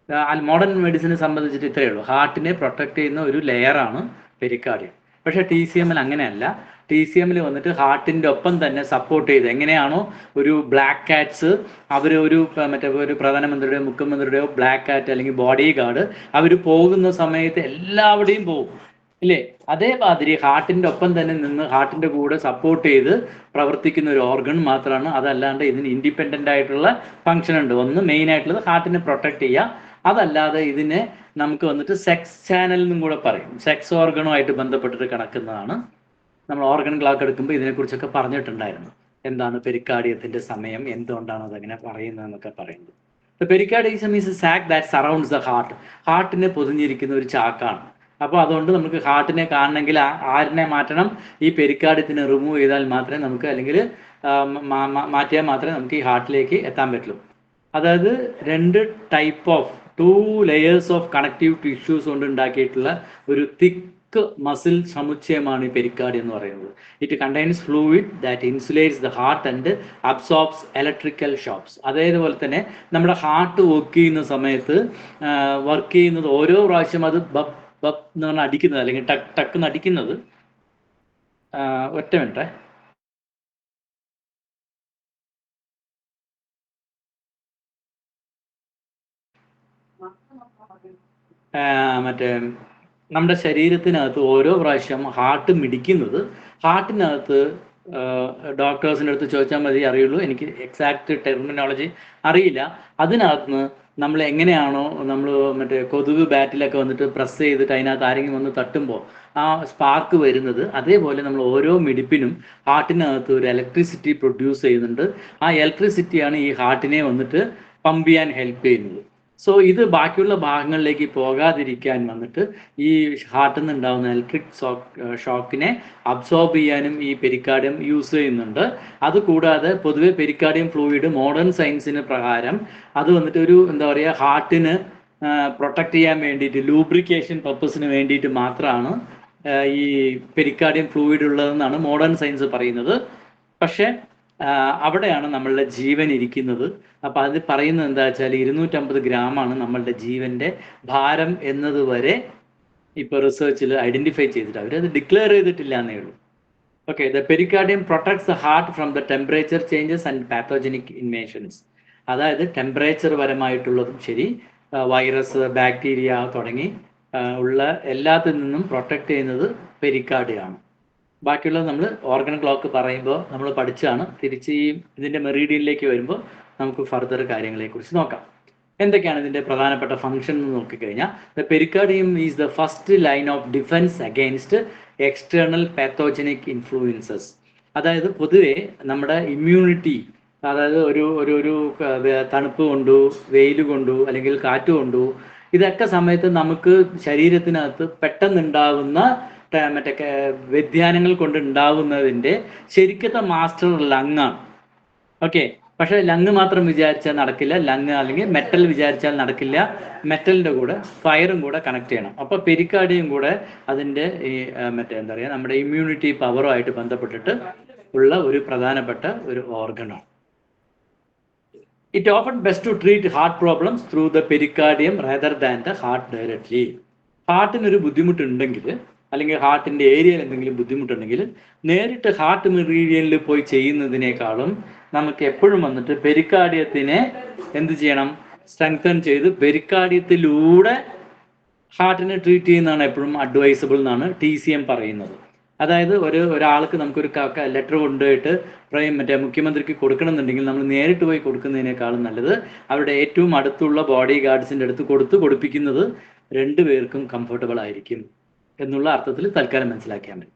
Modern മെഡിസിനെ സംബന്ധിച്ചിട്ട് ഇത്രയേ ഉള്ളൂ. ഹാർട്ടിനെ പ്രൊട്ടക്ട് ചെയ്യുന്ന ഒരു ലെയറാണ് പെരിക്കാർഡിയം. പക്ഷേ TCM അങ്ങനെയല്ല. TCM വന്നിട്ട് ഹാർട്ടിൻ്റെ ഒപ്പം തന്നെ സപ്പോർട്ട് ചെയ്ത് എങ്ങനെയാണോ ഒരു ബ്ലാക്ക് കാറ്റ്സ് അവർ ഒരു പ്രധാനമന്ത്രിയുടെയോ മുഖ്യമന്ത്രിയുടെയോ ബ്ലാക്ക് കാറ്റ് അല്ലെങ്കിൽ ബോഡി ഗാർഡ് അവർ പോകുന്ന സമയത്ത് എല്ലാവിടെയും പോകും ഇല്ലേ? അതേമാതിരി ഹാർട്ടിൻ്റെ ഒപ്പം തന്നെ നിന്ന് ഹാർട്ടിൻ്റെ കൂടെ സപ്പോർട്ട് ചെയ്ത് പ്രവർത്തിക്കുന്ന ഒരു ഓർഗൺ മാത്രമാണ്. അതല്ലാണ്ട് ഇതിന് ഇൻഡിപെൻഡൻ്റ് ആയിട്ടുള്ള ഫങ്ഷൻ ഉണ്ട്. ഒന്ന് മെയിൻ ആയിട്ടുള്ളത് ഹാർട്ടിനെ പ്രൊട്ടക്ട് ചെയ്യുക. അതല്ലാതെ ഇതിനെ നമുക്ക് വന്നിട്ട് സെക്സ് ചാനൽ എന്നും കൂടെ പറയും. സെക്സ് ഓർഗണുമായിട്ട് ബന്ധപ്പെട്ടിട്ട് കിടക്കുന്നതാണ്. നമ്മൾ ഓർഗൻ ക്ലോക്ക് എടുക്കുമ്പോൾ ഇതിനെക്കുറിച്ചൊക്കെ പറഞ്ഞിട്ടുണ്ടായിരുന്നു. എന്താണ് പെരിക്കാർഡിയത്തിൻ്റെ സമയം, എന്തുകൊണ്ടാണ് അതങ്ങനെ പറയുന്നതെന്നൊക്കെ പറയുന്നത്. Pericardium is a sac that surrounds the heart. ഹാർട്ടിനെ പൊതിഞ്ഞിരിക്കുന്ന ഒരു ചാക്കാണ്. അപ്പോൾ അതുകൊണ്ട് നമുക്ക് ഹാർട്ടിനെ കാണണമെങ്കിൽ ആരിനെ മാറ്റണം? ഈ പെരിക്കാർഡിയത്തിനെ റിമൂവ് ചെയ്താൽ മാത്രമേ നമുക്ക്, അല്ലെങ്കിൽ മാറ്റിയാൽ മാത്രമേ നമുക്ക് ഈ ഹാർട്ടിലേക്ക് എത്താൻ പറ്റുള്ളൂ. അതായത് 2 ലെയേഴ്സ് ഓഫ് കണക്റ്റീവ് ടിഷ്യൂസ് കൊണ്ട് ഉണ്ടാക്കിയിട്ടുള്ള ഒരു തിക്ക് മസിൽ സമുച്ചയമാണ് ഈ പെരിക്കാർഡിയം എന്ന് പറയുന്നത്. It contains fluid that insulates the heart and absorbs electrical shocks. അതേപോലെ തന്നെ നമ്മുടെ ഹാർട്ട് വർക്ക് ചെയ്യുന്ന സമയത്ത് വർക്ക് ചെയ്യുന്നത് ഓരോ പ്രാവശ്യം അത് ബപ്പ് ബപ്പ് എന്ന് പറഞ്ഞാൽ അടിക്കുന്നത്, അല്ലെങ്കിൽ ടക്ക് ടക്ക് എന്ന് അടിക്കുന്നത്. ഒറ്റ മിനിറ്റ്. മറ്റേ നമ്മുടെ ശരീരത്തിനകത്ത് ഓരോ പ്രാവശ്യം ഹാർട്ട് മിടിക്കുന്നത്, ഹാർട്ടിനകത്ത് ഡോക്ടേഴ്സിൻ്റെ അടുത്ത് ചോദിച്ചാൽ മതി അറിയുള്ളൂ, എനിക്ക് എക്സാക്ട് ടെർമിനോളജി അറിയില്ല. അതിനകത്ത് നമ്മൾ എങ്ങനെയാണോ നമ്മൾ മറ്റേ കൊതുക് ബാറ്റിലൊക്കെ വന്നിട്ട് പ്രസ് ചെയ്തിട്ട് അതിനകത്ത് ആരെങ്കിലും വന്ന് തട്ടുമ്പോൾ ആ സ്പാർക്ക് വരുന്നത്, അതേപോലെ നമ്മൾ ഓരോ മിടിപ്പിനും ഹാർട്ടിനകത്ത് ഒരു ഇലക്ട്രിസിറ്റി പ്രൊഡ്യൂസ് ചെയ്യുന്നുണ്ട്. ആ ഇലക്ട്രിസിറ്റിയാണ് ഈ ഹാർട്ടിനെ വന്നിട്ട് പമ്പ് ചെയ്യാൻ ഹെൽപ്പ് ചെയ്യുന്നത്. സോ ഇത് ബാക്കിയുള്ള ഭാഗങ്ങളിലേക്ക് പോകാതിരിക്കാൻ വന്നിട്ട് ഈ ഹാർട്ടിൽ നിന്ന് ഉണ്ടാകുന്ന ഇലക്ട്രിക് ഷോക്കിനെ അബ്സോർബ് ചെയ്യാനും ഈ പെരിക്കാർഡിയം യൂസ് ചെയ്യുന്നുണ്ട്. അതുകൂടാതെ പൊതുവെ പെരിക്കാർഡിയം ഫ്ലൂയിഡ് മോഡേൺ സയൻസിന് പ്രകാരം അത് വന്നിട്ട് ഒരു എന്താ പറയുക, ഹാർട്ടിന് പ്രൊട്ടക്ട് ചെയ്യാൻ വേണ്ടിയിട്ട്, ലൂബ്രിക്കേഷൻ പർപ്പസിന് വേണ്ടിയിട്ട് മാത്രമാണ് ഈ പെരിക്കാർഡിയം ഫ്ലൂയിഡ് ഉള്ളതെന്നാണ് മോഡേൺ സയൻസ് പറയുന്നത്. പക്ഷേ അവിടെയാണ് നമ്മളുടെ ജീവൻ ഇരിക്കുന്നത്. അപ്പം അത് പറയുന്നത് എന്താ വെച്ചാൽ 250 ഗ്രാമാണ് നമ്മളുടെ ജീവന്റെ ഭാരം എന്നതുവരെ ഇപ്പോൾ റിസർച്ചിൽ ഐഡന്റിഫൈ ചെയ്തിട്ട് അവരത് ഡിക്ലെയർ ചെയ്തിട്ടില്ല എന്നേ ഉള്ളൂ. Okay, the pericardium protects the heart from the temperature changes and pathogenic inversions. അതായത് ടെമ്പറേച്ചർ പരമായിട്ടുള്ളതും ശരി, വൈറസ്, ബാക്ടീരിയ തുടങ്ങി ഉള്ള എല്ലാത്തിൽ നിന്നും പ്രൊട്ടക്ട് ചെയ്യുന്നത് പെരിക്കാർഡിയമാണ്. ബാക്കിയുള്ളത് നമ്മൾ ഓർഗൻ ക്ലോക്ക് പറയുമ്പോൾ നമ്മൾ പഠിച്ചാണ്. തിരിച്ച് ഈ ഇതിൻ്റെ മെറീഡിയനിലേക്ക് വരുമ്പോൾ നമുക്ക് ഫർദർ കാര്യങ്ങളെക്കുറിച്ച് നോക്കാം. എന്തൊക്കെയാണ് ഇതിൻ്റെ പ്രധാനപ്പെട്ട ഫംഗ്ഷൻ എന്ന് നോക്കിക്കഴിഞ്ഞാൽ, the pericardium is the first line of defence against external pathogenic influences. അതായത് പൊതുവെ നമ്മുടെ ഇമ്മ്യൂണിറ്റി, അതായത് ഒരു തണുപ്പ് കൊണ്ടു, വെയിൽ കൊണ്ടു, അല്ലെങ്കിൽ കാറ്റ് കൊണ്ടു, ഇതൊക്കെ സമയത്ത് നമുക്ക് ശരീരത്തിനകത്ത് പെട്ടെന്നുണ്ടാവുന്ന മറ്റേ വ്യതിയാനങ്ങൾ കൊണ്ട് ഉണ്ടാവുന്നതിൻ്റെ ശരിക്കത്തെ മാസ്റ്റർ ലങ്ങാണ്. ഓക്കെ, പക്ഷെ ലങ് മാത്രം വിചാരിച്ചാൽ നടക്കില്ല. ലങ് അല്ലെങ്കിൽ മെറ്റൽ വിചാരിച്ചാൽ നടക്കില്ല. മെറ്റലിൻ്റെ കൂടെ ഫയറും കൂടെ കണക്ട് ചെയ്യണം. അപ്പോൾ പെരിക്കാർഡിയം കൂടെ അതിൻ്റെ ഈ മറ്റേ എന്താ പറയുക, നമ്മുടെ ഇമ്മ്യൂണിറ്റി പവറുമായിട്ട് ബന്ധപ്പെട്ടിട്ട് ഉള്ള ഒരു പ്രധാനപ്പെട്ട ഒരു ഓർഗനാണ്. It often best to treat heart problems through the pericardium rather than the heart directly. ഹാർട്ടിനൊരു ബുദ്ധിമുട്ടുണ്ടെങ്കിൽ, അല്ലെങ്കിൽ ഹാർട്ടിൻ്റെ ഏരിയയിൽ എന്തെങ്കിലും ബുദ്ധിമുട്ടുണ്ടെങ്കിൽ നേരിട്ട് ഹാർട്ട് മെറീഡിയനിൽ പോയി ചെയ്യുന്നതിനേക്കാളും നമുക്ക് എപ്പോഴും വന്നിട്ട് പെരിക്കാർഡിയത്തിനെ എന്ത് ചെയ്യണം, സ്ട്രെങ്തൻ ചെയ്ത് പെരിക്കാർഡിയത്തിലൂടെ ഹാർട്ടിനെ ട്രീറ്റ് ചെയ്യുന്നതാണ് എപ്പോഴും അഡ്വൈസബിൾ എന്നാണ് TCM പറയുന്നത്. അതായത് ഒരാൾക്ക് നമുക്കൊരു ലെറ്റർ കൊണ്ടുപോയിട്ട് മറ്റേ മുഖ്യമന്ത്രിക്ക് കൊടുക്കണമെന്നുണ്ടെങ്കിൽ നമ്മൾ നേരിട്ട് പോയി കൊടുക്കുന്നതിനേക്കാളും നല്ലത് അവരുടെ ഏറ്റവും അടുത്തുള്ള ബോഡി ഗാർഡ്സിൻ്റെ അടുത്ത് കൊടുപ്പിക്കുന്നത് 2 പേർക്കും കംഫർട്ടബിൾ ആയിരിക്കും എന്നുള്ള അർത്ഥത്തിൽ തൽക്കാലം മനസ്സിലാക്കിയാൽ മതി.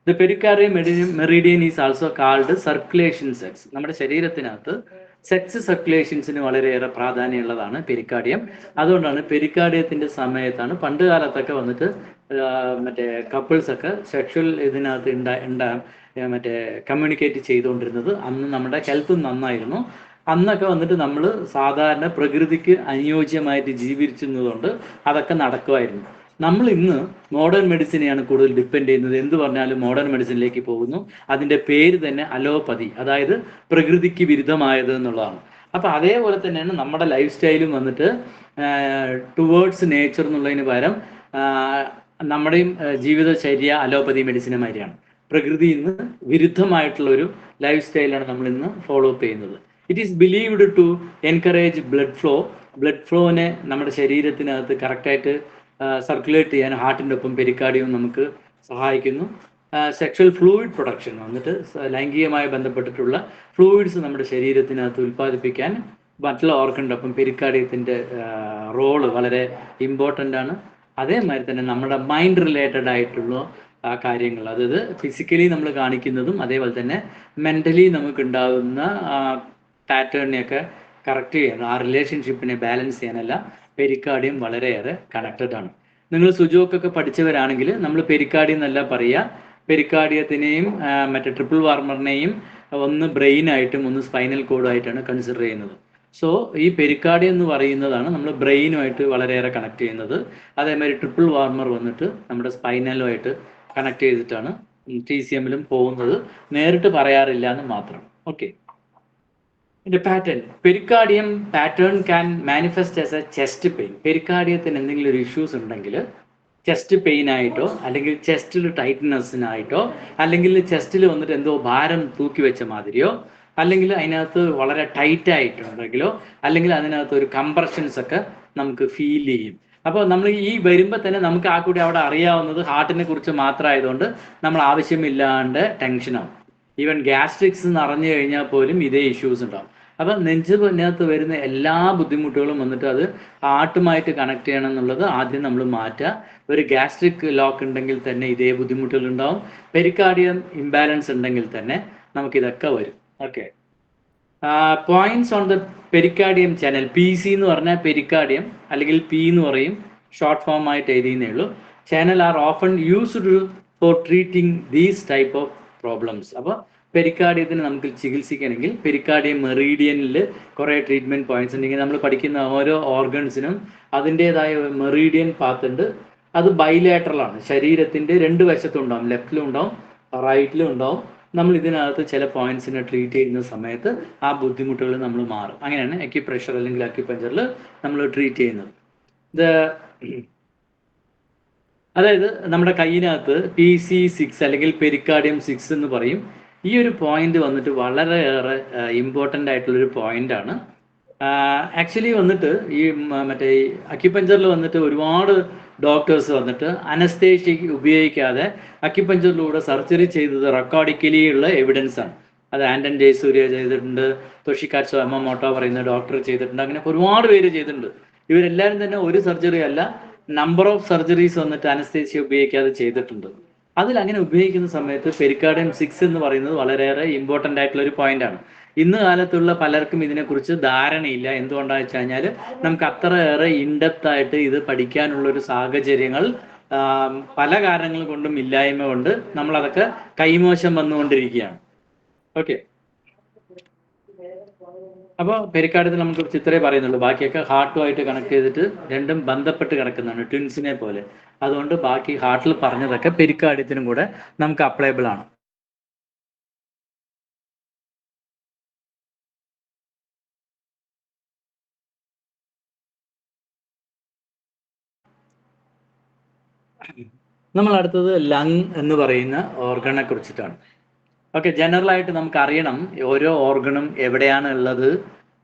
The pericardium Meridian is also called circulation sex. നമ്മുടെ ശരീരത്തിനകത്ത് സെക്സ് സർക്കുലേഷൻസിന് വളരെയേറെ പ്രാധാന്യമുള്ളതാണ് പെരിക്കാർഡിയം. അതുകൊണ്ടാണ് പെരിക്കാർഡിയത്തിൻ്റെ സമയത്താണ് പണ്ട് കാലത്തൊക്കെ വന്നിട്ട് മറ്റേ കപ്പിൾസൊക്കെ സെക്ഷൽ ഇതിനകത്ത് മറ്റേ കമ്മ്യൂണിക്കേറ്റ് ചെയ്തുകൊണ്ടിരുന്നത്. അന്ന് നമ്മുടെ ഹെൽത്ത് നന്നായിരുന്നു. അന്നൊക്കെ വന്നിട്ട് നമ്മൾ സാധാരണ പ്രകൃതിക്ക് അനുയോജ്യമായിട്ട് ജീവിച്ചിരുന്നതുകൊണ്ട് അതൊക്കെ നടക്കുമായിരുന്നു. നമ്മൾ ഇന്ന് മോഡേൺ മെഡിസിനെയാണ് കൂടുതൽ ഡിപ്പെൻഡ് ചെയ്യുന്നത്. എന്ത് പറഞ്ഞാലും മോഡേൺ മെഡിസിനിലേക്ക് പോകുന്നു. അതിൻ്റെ പേര് തന്നെ അലോപ്പതി, അതായത് പ്രകൃതിക്ക് വിരുദ്ധമായത് എന്നുള്ളതാണ്. അപ്പോൾ അതേപോലെ തന്നെയാണ് നമ്മുടെ ലൈഫ് സ്റ്റൈലും വന്നിട്ട് ടുവേർഡ്സ് നേച്ചർ എന്നുള്ളതിന് പകരം നമ്മുടെയും ജീവിതചര്യ അലോപ്പതി മെഡിസിനെ മാതിരിയാണ്. പ്രകൃതിയിൽ നിന്ന് വിരുദ്ധമായിട്ടുള്ളൊരു ലൈഫ് സ്റ്റൈലാണ് നമ്മൾ ഇന്ന് ഫോളോ അപ്പ് ചെയ്യുന്നത്. It is believed to encourage blood flow. Blood ഫ്ലോനെ നമ്മുടെ ശരീരത്തിനകത്ത് കറക്റ്റായിട്ട് സർക്കുലേറ്റ് ചെയ്യാൻ ഹാർട്ടിൻ്റെ ഒപ്പം പെരിക്കാർഡിയം നമുക്ക് സഹായിക്കുന്നു. സെക്ഷൽ ഫ്ലൂയിഡ് പ്രൊഡക്ഷൻ വന്നിട്ട് ലൈംഗികമായി ബന്ധപ്പെട്ടിട്ടുള്ള ഫ്ലൂയിഡ്സ് നമ്മുടെ ശരീരത്തിനകത്ത് ഉൽപ്പാദിപ്പിക്കാൻ മറ്റുള്ള ഓർഗൻ്റെ ഒപ്പം പെരിക്കാർഡിയത്തിൻ്റെ റോള് വളരെ ഇമ്പോർട്ടൻ്റ് ആണ്. അതേമാതിരി തന്നെ നമ്മുടെ മൈൻഡ് റിലേറ്റഡ് ആയിട്ടുള്ള കാര്യങ്ങൾ, അതായത് ഫിസിക്കലി നമ്മൾ കാണിക്കുന്നതും അതേപോലെ തന്നെ മെൻ്റലി നമുക്കുണ്ടാകുന്ന പാറ്റേണിനെയൊക്കെ കറക്റ്റ് ചെയ്യാൻ, ആ റിലേഷൻഷിപ്പിനെ ബാലൻസ് ചെയ്യാനെല്ലാം പെരിക്കാർഡിയം വളരെയേറെ കണക്റ്റഡ് ആണ്. നിങ്ങൾ സുജോക്കൊക്കെ പഠിച്ചവരാണെങ്കിൽ നമ്മൾ പെരിക്കാർഡിയം എന്നല്ല പറയുക, പെരിക്കാർഡിയത്തിനെയും മറ്റേ ട്രിപ്പിൾ വാർമറിനെയും ഒന്ന് ബ്രെയിൻ ആയിട്ടും ഒന്ന് സ്പൈനൽ കോഡുമായിട്ടാണ് കൺസിഡർ ചെയ്യുന്നത്. സോ ഈ പെരിക്കാർഡിയം എന്ന് പറയുന്നതാണ് നമ്മൾ ബ്രെയിനുമായിട്ട് വളരെയേറെ കണക്ട് ചെയ്യുന്നത്. അതേമാതിരി ട്രിപ്പിൾ വാർമർ വന്നിട്ട് നമ്മുടെ സ്പൈനലുമായിട്ട് കണക്ട് ചെയ്തിട്ടാണ് TCMലും പോകുന്നത്. നേരിട്ട് പറയാറില്ല എന്ന് മാത്രം. ഓക്കെ, ഇതിന്റെ pattern, pericardium pattern can manifest as a chest pain. പെരിക്കാർഡിയത്തിന് എന്തെങ്കിലും ഒരു ഇഷ്യൂസ് ഉണ്ടെങ്കിൽ ചെസ്റ്റ് പെയിൻ ആയിട്ടോ അല്ലെങ്കിൽ ചെസ്റ്റിൽ ടൈറ്റ്നസ്സിനായിട്ടോ അല്ലെങ്കിൽ ചെസ്റ്റിൽ വന്നിട്ട് എന്തോ ഭാരം തൂക്കി വെച്ച മാതിരിയോ അല്ലെങ്കിൽ അതിനകത്ത് വളരെ ടൈറ്റ് ആയിട്ടുണ്ടെങ്കിലോ അല്ലെങ്കിൽ അതിനകത്ത് ഒരു കംപ്രഷൻസ് ഒക്കെ നമുക്ക് ഫീൽ ചെയ്യും. അപ്പോൾ നമ്മൾ ഈ വരുമ്പോൾ തന്നെ നമുക്ക് ആ കൂടി അവിടെ അറിയാവുന്നത് ഹാർട്ടിനെ കുറിച്ച് മാത്രമായതുകൊണ്ട് നമ്മൾ ആവശ്യമില്ലാണ്ട് ടെൻഷനാവും. ഈവൻ ഗ്യാസ്ട്രിക്സ് നിറഞ്ഞു കഴിഞ്ഞാൽ പോലും ഇതേ ഇഷ്യൂസ് ഉണ്ടാവും. അപ്പം നെഞ്ചിനകത്ത് വരുന്ന എല്ലാ ബുദ്ധിമുട്ടുകളും വന്നിട്ട് അത് ഹാർട്ടുമായിട്ട് കണക്ട് ചെയ്യണം എന്നുള്ളത് ആദ്യം നമ്മൾ മാറ്റുക. ഒരു ഗ്യാസ്ട്രിക് ലോക്ക് ഉണ്ടെങ്കിൽ തന്നെ ഇതേ ബുദ്ധിമുട്ടുകൾ ഉണ്ടാവും. പെരിക്കാർഡിയം ഇംബാലൻസ് ഉണ്ടെങ്കിൽ തന്നെ നമുക്കിതൊക്കെ വരും. Okay, points on the pericardium channel. PC എന്ന് പറഞ്ഞാൽ പെരിക്കാർഡിയം, അല്ലെങ്കിൽ P എന്ന് പറയും, ഷോർട്ട് ഫോം ആയിട്ട് എഴുതിയെന്നേ ഉള്ളൂ. Channel are often used for treating these type of problems. അപ്പോൾ പെരിക്കാർഡിയത്തിന് നമുക്ക് ചികിത്സിക്കണമെങ്കിൽ പെരിക്കാർഡിയം മെറീഡിയനിൽ കുറേ ട്രീറ്റ്മെൻറ്റ് പോയിന്റ്സ് ഉണ്ടെങ്കിൽ നമ്മൾ പഠിക്കുന്ന ഓരോ ഓർഗൻസിനും അതിൻ്റെതായ മെറീഡിയൻ പാത്ത് ഉണ്ട്. അത് ബൈലാറ്ററലാണ്, ശരീരത്തിൻ്റെ രണ്ട് വശത്തും ഉണ്ടാവും, ലെഫ്റ്റിലും ഉണ്ടാവും റൈറ്റിലും ഉണ്ടാവും. നമ്മൾ ഇതിനകത്ത് ചില പോയിന്റ്സിനെ ട്രീറ്റ് ചെയ്യുന്ന സമയത്ത് ആ ബുദ്ധിമുട്ടുകൾ നമ്മൾ മാറും. അങ്ങനെയാണ് അക്യുപ്രഷർ അല്ലെങ്കിൽ അക്യുപഞ്ചറിൽ നമ്മൾ ട്രീറ്റ് ചെയ്യുന്നത്. അതായത് നമ്മുടെ കയ്യിനകത്ത് PC6 അല്ലെങ്കിൽ പെരിക്കാർഡിയം 6 എന്ന് പറയും. ഈ ഒരു പോയിന്റ് വന്നിട്ട് വളരെയേറെ ഇമ്പോർട്ടൻ്റ് ആയിട്ടുള്ളൊരു പോയിന്റാണ്. ആക്ച്വലി വന്നിട്ട് ഈ മറ്റേ അക്യുപഞ്ചറിൽ വന്നിട്ട് ഒരുപാട് ഡോക്ടേഴ്സ് വന്നിട്ട് അനസ്തേഷ്യ ഉപയോഗിക്കാതെ അക്യുപഞ്ചറിലൂടെ സർജറി ചെയ്തത് റെക്കോർഡിക്കലി ഉള്ള എവിഡൻസ് ആണ്. അത് ആൻഡൻ ജയസൂര്യ ചെയ്തിട്ടുണ്ട്, തോഷിക്കാറ്റ്സോ യമമോട്ടോ പറയുന്ന ഡോക്ടർ ചെയ്തിട്ടുണ്ട്, അങ്ങനെ ഒരുപാട് പേര് ചെയ്തിട്ടുണ്ട്. ഇവരെല്ലാവരും തന്നെ ഒരു സർജറി അല്ല, നമ്പർ ഓഫ് സർജറീസ് വന്നിട്ട് അനസ്തേഷ്യ ഉപയോഗിക്കാതെ ചെയ്തിട്ടുണ്ട്. അതിൽ അങ്ങനെ ഉപയോഗിക്കുന്ന സമയത്ത് പെരിക്കാർഡിയം 6 എന്ന് പറയുന്നത് വളരെയേറെ ഇമ്പോർട്ടൻ്റ് ആയിട്ടുള്ള ഒരു പോയിന്റാണ്. ഇന്ന് കാലത്തുള്ള പലർക്കും ഇതിനെക്കുറിച്ച് ധാരണയില്ല. എന്തുകൊണ്ടാണെന്ന് വെച്ച് കഴിഞ്ഞാൽ നമുക്ക് അത്രയേറെ ഇൻഡെപ്ത് ആയിട്ട് ഇത് പഠിക്കാനുള്ളൊരു സാഹചര്യങ്ങൾ പല കാരണങ്ങൾ കൊണ്ടും ഇല്ലായ്മ കൊണ്ട് നമ്മളതൊക്കെ കൈമോശം വന്നുകൊണ്ടിരിക്കുകയാണ്. ഓക്കെ, അപ്പോൾ പെരിക്കാർഡിയത്തിൽ നമുക്ക് കുറിച്ച് ഇത്രേ പറയുന്നുള്ളൂ. ബാക്കിയൊക്കെ ഹാർട്ടുമായിട്ട് കണക്ട് ചെയ്തിട്ട് രണ്ടും ബന്ധപ്പെട്ട് കിടക്കുന്നതാണ്, ട്വിൻസിനെ പോലെ. അതുകൊണ്ട് ബാക്കി ഹാർട്ടിൽ പറഞ്ഞതൊക്കെ പെരിക്കാർഡിയത്തിനും കൂടെ നമുക്ക് അപ്ലൈബിൾ ആണ്. നമ്മൾ അടുത്തത് ലങ് എന്ന് പറയുന്ന ഓർഗനെ കുറിച്ചിട്ടാണ്. ഓക്കെ, ജനറലായിട്ട് നമുക്ക് അറിയണം ഓരോ ഓർഗണും എവിടെയാണ് ഉള്ളത്,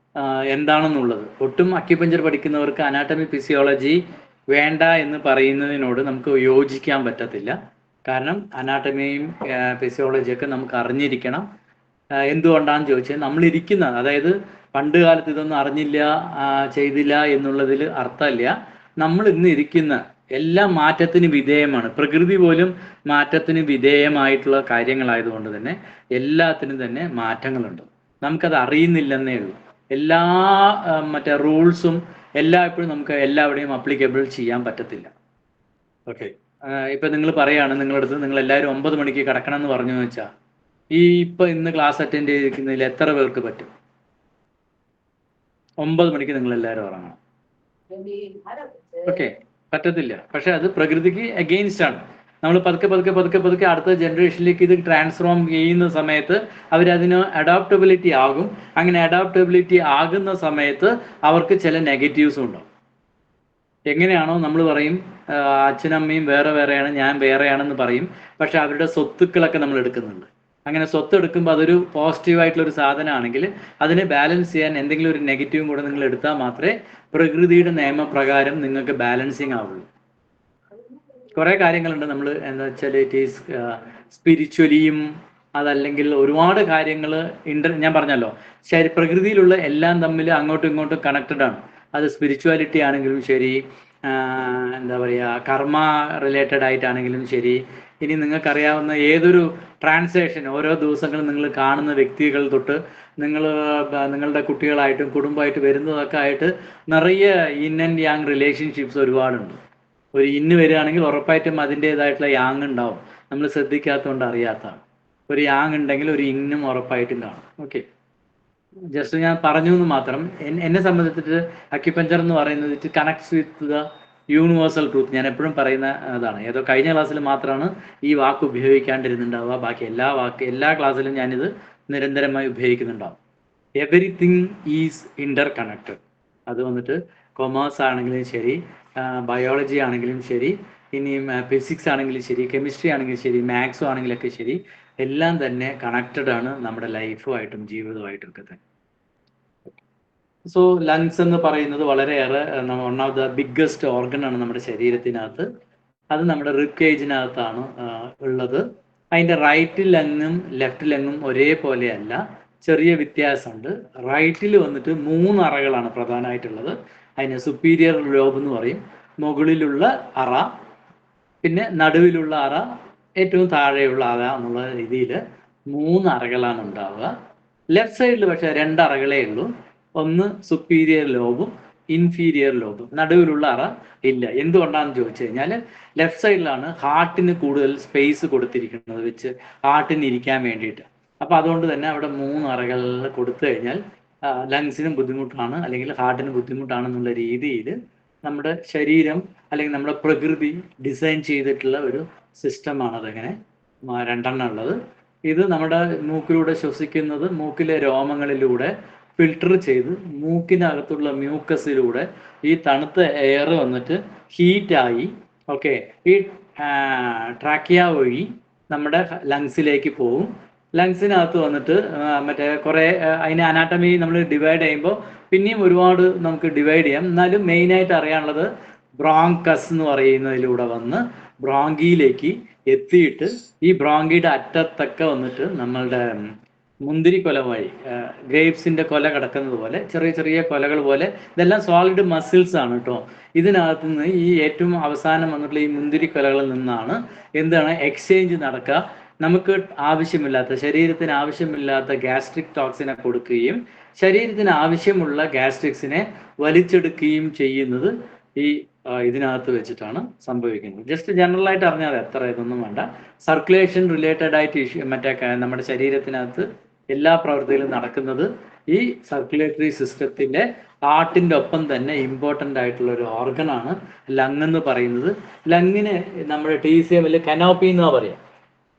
എന്താണെന്നുള്ളത്. ഒട്ടും അക്യുപഞ്ചർ പഠിക്കുന്നവർക്ക് അനാട്ടമി ഫിസിയോളജി വേണ്ട എന്ന് പറയുന്നതിനോട് നമുക്ക് യോജിക്കാൻ പറ്റത്തില്ല. കാരണം അനാട്ടമിയും ഫിസിയോളജിയൊക്കെ നമുക്ക് അറിഞ്ഞിരിക്കണം. എന്തുകൊണ്ടാണെന്ന് ചോദിച്ചാൽ നമ്മളിരിക്കുന്ന, അതായത് പണ്ട് കാലത്ത് ഇതൊന്നും അറിഞ്ഞില്ല ചെയ്തില്ല എന്നുള്ളതിൽ അർത്ഥമില്ല. നമ്മൾ ഇന്ന് ഇരിക്കുന്ന എല്ലാം മാറ്റത്തിന് വിധേയമാണ്. പ്രകൃതി പോലും മാറ്റത്തിന് വിധേയമായിട്ടുള്ള കാര്യങ്ങളായതുകൊണ്ട് തന്നെ എല്ലാത്തിനും തന്നെ മാറ്റങ്ങളുണ്ട്. നമുക്കത് അറിയുന്നില്ലെന്നേ ഉള്ളൂ. എല്ലാ മറ്റേ റൂൾസും എപ്പോഴും നമുക്ക് എല്ലാവിടെയും അപ്ലിക്കബിൾ ചെയ്യാൻ പറ്റത്തില്ല. ഓക്കെ, ഇപ്പം നിങ്ങൾ പറയുകയാണ് നിങ്ങളടുത്ത് നിങ്ങൾ എല്ലാവരും 9 മണിക്ക് കിടക്കണം എന്ന് പറഞ്ഞു വെച്ചാൽ ഇപ്പം ഇന്ന് ക്ലാസ് അറ്റൻഡ് ചെയ്തിരിക്കുന്നതിൽ എത്ര പേർക്ക് പറ്റും? 9 മണിക്ക് നിങ്ങൾ എല്ലാവരും ഉറങ്ങണം. ഓക്കെ, പറ്റത്തില്ല. പക്ഷെ അത് പ്രകൃതിക്ക് അഗെയിൻസ്റ്റ് ആണ്. നമ്മൾ പതുക്കെ അടുത്ത ജനറേഷനിലേക്ക് ഇത് ട്രാൻസ്ഫോം ചെയ്യുന്ന സമയത്ത് അവരതിന് അഡാപ്റ്റബിലിറ്റി ആകും. അങ്ങനെ അഡാപ്റ്റബിലിറ്റി ആകുന്ന സമയത്ത് അവർക്ക് ചില നെഗറ്റീവ്സും ഉണ്ടാവും. എങ്ങനെയാണോ നമ്മൾ പറയും അച്ഛനമ്മയും വേറെയാണ്, ഞാൻ വേറെയാണെന്ന് പറയും. പക്ഷെ അവരുടെ സ്വത്തുക്കളൊക്കെ നമ്മൾ എടുക്കുന്നുണ്ട്. അങ്ങനെ സ്വത്ത് എടുക്കുമ്പോൾ അതൊരു പോസിറ്റീവായിട്ടുള്ളൊരു സാധനമാണെങ്കിൽ അതിനെ ബാലൻസ് ചെയ്യാൻ എന്തെങ്കിലും ഒരു നെഗറ്റീവും കൂടെ നിങ്ങൾ എടുത്താൽ മാത്രമേ പ്രകൃതിയുടെ നിയമപ്രകാരം നിങ്ങൾക്ക് ബാലൻസിങ് ആവുള്ളൂ. കുറേ കാര്യങ്ങളുണ്ട്. നമ്മൾ എന്താ വെച്ചാൽ ഇറ്റ് ഈസ് സ്പിരിച്വലിയും അതല്ലെങ്കിൽ ഒരുപാട് കാര്യങ്ങൾ ഞാൻ പറഞ്ഞല്ലോ, പ്രകൃതിയിലുള്ള എല്ലാം തമ്മിൽ അങ്ങോട്ടും ഇങ്ങോട്ടും കണക്റ്റഡ് ആണ്. അത് സ്പിരിച്വാലിറ്റി ആണെങ്കിലും ശരി, എന്താ പറയുക, കർമ്മ റിലേറ്റഡ് ആയിട്ടാണെങ്കിലും ശരി. ഇനി നിങ്ങൾക്കറിയാവുന്ന ഏതൊരു ട്രാൻസാക്ഷൻ ഓരോ ദിവസങ്ങളും നിങ്ങൾ കാണുന്ന വ്യക്തികൾ തൊട്ട് നിങ്ങളുടെ കുട്ടികളായിട്ടും കുടുംബമായിട്ട് വരുന്നതൊക്കെ ആയിട്ട് നിറയെ ഇൻ ആൻഡ് യാങ് റിലേഷൻഷിപ്സ് ഒരുപാടുണ്ട്. ഒരു ഇന്ന് വരികയാണെങ്കിൽ ഉറപ്പായിട്ടും അതിൻ്റെതായിട്ടുള്ള യാങ് ഉണ്ടാവും. നമ്മൾ ശ്രദ്ധിക്കാത്തതുകൊണ്ട് അറിയാത്തതാണ്. ഒരു യാങ് ഉണ്ടെങ്കിൽ ഒരു ഇന്നും ഉറപ്പായിട്ടും കാണും. ഓക്കെ, ജസ്റ്റ് ഞാൻ പറഞ്ഞു എന്ന് മാത്രം. എന്നെ സംബന്ധിച്ചിട്ട് അക്യുപഞ്ചർ എന്ന് പറയുന്നത് it connects with the universal truth. ഞാൻ എപ്പോഴും പറയുന്ന അതാണ്. ഏതോ കഴിഞ്ഞ ക്ലാസ്സിൽ മാത്രമാണ് ഈ വാക്ക് ഉപയോഗിക്കാണ്ടിരുന്നുണ്ടാവുക. ബാക്കി എല്ലാ ക്ലാസ്സിലും ഞാനിത് നിരന്തരമായി ഉപയോഗിക്കുന്നുണ്ടാവും. Everything is interconnected. അത് വന്നിട്ട് കൊമേഴ്സ് ആണെങ്കിലും ശരി, ബയോളജി ആണെങ്കിലും ശരി, ഇനിയും ഫിസിക്സ് ആണെങ്കിലും ശരി, കെമിസ്ട്രി ആണെങ്കിലും ശരി, മാത്സും ആണെങ്കിലൊക്കെ ശരി, എല്ലാം തന്നെ കണക്റ്റഡ് ആണ് നമ്മുടെ ലൈഫുമായിട്ടും ജീവിതമായിട്ടും ഒക്കെ തന്നെ. സോ ലങ്സ് എന്ന് പറയുന്നത് വളരെയേറെ one of the biggest organ ആണ് നമ്മുടെ ശരീരത്തിനകത്ത്. അത് നമ്മുടെ റിബ് കേജിനകത്താണ് ഉള്ളത്. അതിൻ്റെ റൈറ്റ് ലങ്ങും ലെഫ്റ്റ് ലങ്ങും ഒരേപോലെയല്ല, ചെറിയ വ്യത്യാസമുണ്ട്. റൈറ്റിൽ വന്നിട്ട് 3 അറകളാണ് പ്രധാനമായിട്ടുള്ളത്. അതിന് സുപ്പീരിയർ ലോബ് എന്ന് പറയും, മുകളിലുള്ള അറ, പിന്നെ നടുവിലുള്ള അറ, ഏറ്റവും താഴെയുള്ള അറ എന്നുള്ള രീതിയിൽ 3 അറകളാണ് ഉണ്ടാവുക. ലെഫ്റ്റ് സൈഡിൽ പക്ഷേ 2 അറകളേ ഉള്ളൂ. ഒന്ന് സുപ്പീരിയർ ലോബും ഇൻഫീരിയർ ലോബും. നടുവിലുള്ള അറ ഇല്ല. എന്തുകൊണ്ടാണെന്ന് ചോദിച്ചു കഴിഞ്ഞാൽ ലെഫ്റ്റ് സൈഡിലാണ് ഹാർട്ടിന് കൂടുതൽ സ്പേസ് കൊടുത്തിരിക്കുന്നത്, വെച്ച് ഹാർട്ടിന് ഇരിക്കാൻ വേണ്ടിയിട്ട്. അപ്പോൾ അതുകൊണ്ട് തന്നെ അവിടെ 3 അറകൾ കൊടുത്തു കഴിഞ്ഞാൽ ലങ്സിനും ബുദ്ധിമുട്ടാണ്, അല്ലെങ്കിൽ ഹാർട്ടിന് ബുദ്ധിമുട്ടാണെന്നുള്ള രീതിയിൽ നമ്മുടെ ശരീരം അല്ലെങ്കിൽ നമ്മുടെ പ്രകൃതി ഡിസൈൻ ചെയ്തിട്ടുള്ള ഒരു സിസ്റ്റമാണ് അതങ്ങനെ 2 ഉള്ളത്. ഇത് നമ്മുടെ മൂക്കിലൂടെ ശ്വസിക്കുന്നത് മൂക്കിലെ രോമങ്ങളിലൂടെ ഫിൽട്ടർ ചെയ്ത് മൂക്കിനകത്തുള്ള മ്യൂക്കസിലൂടെ ഈ തണുത്ത എയർ വന്നിട്ട് ഹീറ്റായി ഓക്കെ ഈ ട്രാക്കിയ വഴി നമ്മുടെ ലങ്സിലേക്ക് പോകും. ലങ്സിനകത്ത് വന്നിട്ട് മറ്റേ കുറേ അതിന് അനാട്ടമി നമ്മൾ ഡിവൈഡ് ചെയ്യുമ്പോൾ പിന്നെയും ഒരുപാട് നമുക്ക് ഡിവൈഡ് ചെയ്യാം. എന്നാലും മെയിനായിട്ട് അറിയാനുള്ളത് ബ്രോങ്കസ് എന്ന് പറയുന്നതിലൂടെ വന്ന് ബ്രോങ്കിയിലേക്ക് എത്തിയിട്ട് ഈ ബ്രോങ്കിയുടെ അറ്റത്തൊക്കെ വന്നിട്ട് നമ്മളുടെ മുന്തിരി കൊല വഴി ഗ്രേപ്സിൻ്റെ കൊല കിടക്കുന്നത് പോലെ ചെറിയ ചെറിയ കൊലകൾ പോലെ, ഇതെല്ലാം സോളിഡ് മസിൽസ് ആണ് കേട്ടോ. ഇതിനകത്ത് നിന്ന് ഈ ഏറ്റവും അവസാനം വന്നിട്ടുള്ള ഈ മുന്തിരി കൊലകളിൽ നിന്നാണ് എന്താണ് എക്സ്ചേഞ്ച് നടക്കുക. നമുക്ക് ആവശ്യമില്ലാത്ത, ശരീരത്തിന് ആവശ്യമില്ലാത്ത ഗ്യാസ്ട്രിക് ടോക്സിനെ കൊടുക്കുകയും ശരീരത്തിന് ആവശ്യമുള്ള ഗ്യാസ്ട്രിക്സിനെ വലിച്ചെടുക്കുകയും ചെയ്യുന്നത് ഈ ഇതിനകത്ത് വെച്ചിട്ടാണ് സംഭവിക്കുന്നത്. ജസ്റ്റ് ജനറലായിട്ട് അറിഞ്ഞാൽ എത്ര ഇതൊന്നും വേണ്ട. സർക്കുലേഷൻ റിലേറ്റഡ് ആയിട്ട് മറ്റേ നമ്മുടെ ശരീരത്തിനകത്ത് എല്ലാ പ്രവൃത്തിയിലും നടക്കുന്നത് ഈ സർക്കുലേറ്ററി സിസ്റ്റത്തിൻ്റെ ഹാർട്ടിൻ്റെ ഒപ്പം തന്നെ ഇമ്പോർട്ടൻ്റ് ആയിട്ടുള്ള ഒരു ഓർഗനാണ് ലങ് എന്ന് പറയുന്നത്. ലങ്ങിന് നമ്മുടെ TCMൽ കനോപ്പി എന്നാ പറയാം.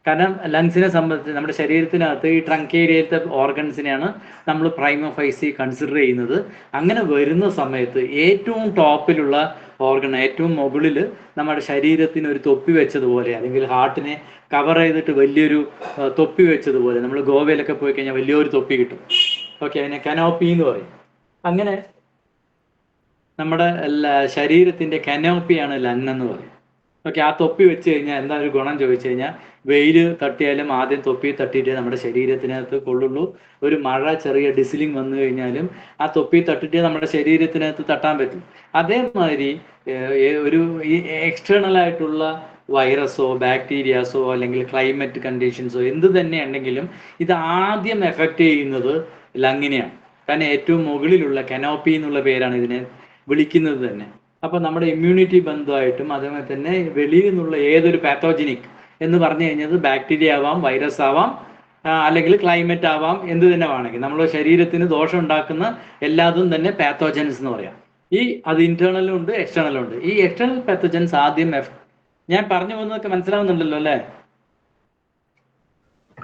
കാരണം ലങ്സിനെ സംബന്ധിച്ച് നമ്മുടെ ശരീരത്തിനകത്ത് ഈ ട്രങ്കേരിയത്തെ ഓർഗൻസിനെയാണ് നമ്മൾ പ്രൈമ ഫൈസി കൺസിഡർ ചെയ്യുന്നത്. അങ്ങനെ വരുന്ന സമയത്ത് ഏറ്റവും ടോപ്പിലുള്ള ഓർഗൺ, ഏറ്റവും മുകളിൽ നമ്മുടെ ശരീരത്തിന് ഒരു തൊപ്പി വെച്ചതുപോലെ, അല്ലെങ്കിൽ ഹാർട്ടിനെ കവർ ചെയ്തിട്ട് വലിയൊരു തൊപ്പി വെച്ചതുപോലെ, നമ്മൾ ഗോവയിലൊക്കെ പോയി കഴിഞ്ഞാൽ വലിയൊരു തൊപ്പി കിട്ടും. ഓക്കെ, അതിനെ കനോപ്പി എന്ന് പറയും. അങ്ങനെ നമ്മുടെ ശരീരത്തിൻ്റെ കനോപ്പിയാണ് ലങ് എന്ന് പറയും. ഓക്കെ, ആ തൊപ്പി വെച്ച് കഴിഞ്ഞാൽ എന്താ ഒരു ഗുണം ചോദിച്ചു കഴിഞ്ഞാൽ, വെയിൽ തട്ടിയാലും ആദ്യം തൊപ്പി തട്ടിയിട്ടേ നമ്മുടെ ശരീരത്തിനകത്ത് കൊള്ളുള്ളൂ. ഒരു മഴ ചെറിയ ഡിസിലിംഗ് വന്നു കഴിഞ്ഞാലും ആ തൊപ്പി തട്ടിട്ടേ നമ്മുടെ ശരീരത്തിനകത്ത് തട്ടാൻ പറ്റും. അതേമാതിരി ഒരു എക്സ്റ്റേണൽ ആയിട്ടുള്ള വൈറസോ ബാക്ടീരിയാസോ അല്ലെങ്കിൽ ക്ലൈമറ്റ് കണ്ടീഷൻസോ എന്ത് തന്നെ ഉണ്ടെങ്കിലും ഇത് ആദ്യം എഫക്റ്റ് ചെയ്യുന്നത് ലങ്ങിനെയാണ്. കാരണം ഏറ്റവും മുകളിലുള്ള കനോപ്പി എന്നുള്ള പേരാണ് ഇതിനെ വിളിക്കുന്നത് തന്നെ. അപ്പോൾ നമ്മുടെ ഇമ്മ്യൂണിറ്റി ബന്ധമായിട്ടും അതേപോലെ തന്നെ വെളിയിൽ നിന്നുള്ള ഏതൊരു പാത്തോജനിക് എന്ന് പറഞ്ഞു കഴിഞ്ഞത് ബാക്ടീരിയ ആവാം, വൈറസ് ആവാം, അല്ലെങ്കിൽ ക്ലൈമറ്റ് ആവാം, എന്ത് തന്നെ വേണമെങ്കിൽ നമ്മുടെ ശരീരത്തിന് ദോഷം ഉണ്ടാക്കുന്ന എല്ലാതും തന്നെ പാത്തോജൻസ് എന്ന് പറയാം. അത് ഇന്റേണലും ഉണ്ട് എക്സ്റ്റേണലും ഉണ്ട്. ഈ എക്സ്റ്റേണൽ പാത്തോജൻസ് ആദ്യം ഞാൻ പറഞ്ഞു പോകുന്നതൊക്കെ മനസ്സിലാവുന്നുണ്ടല്ലോ അല്ലേ?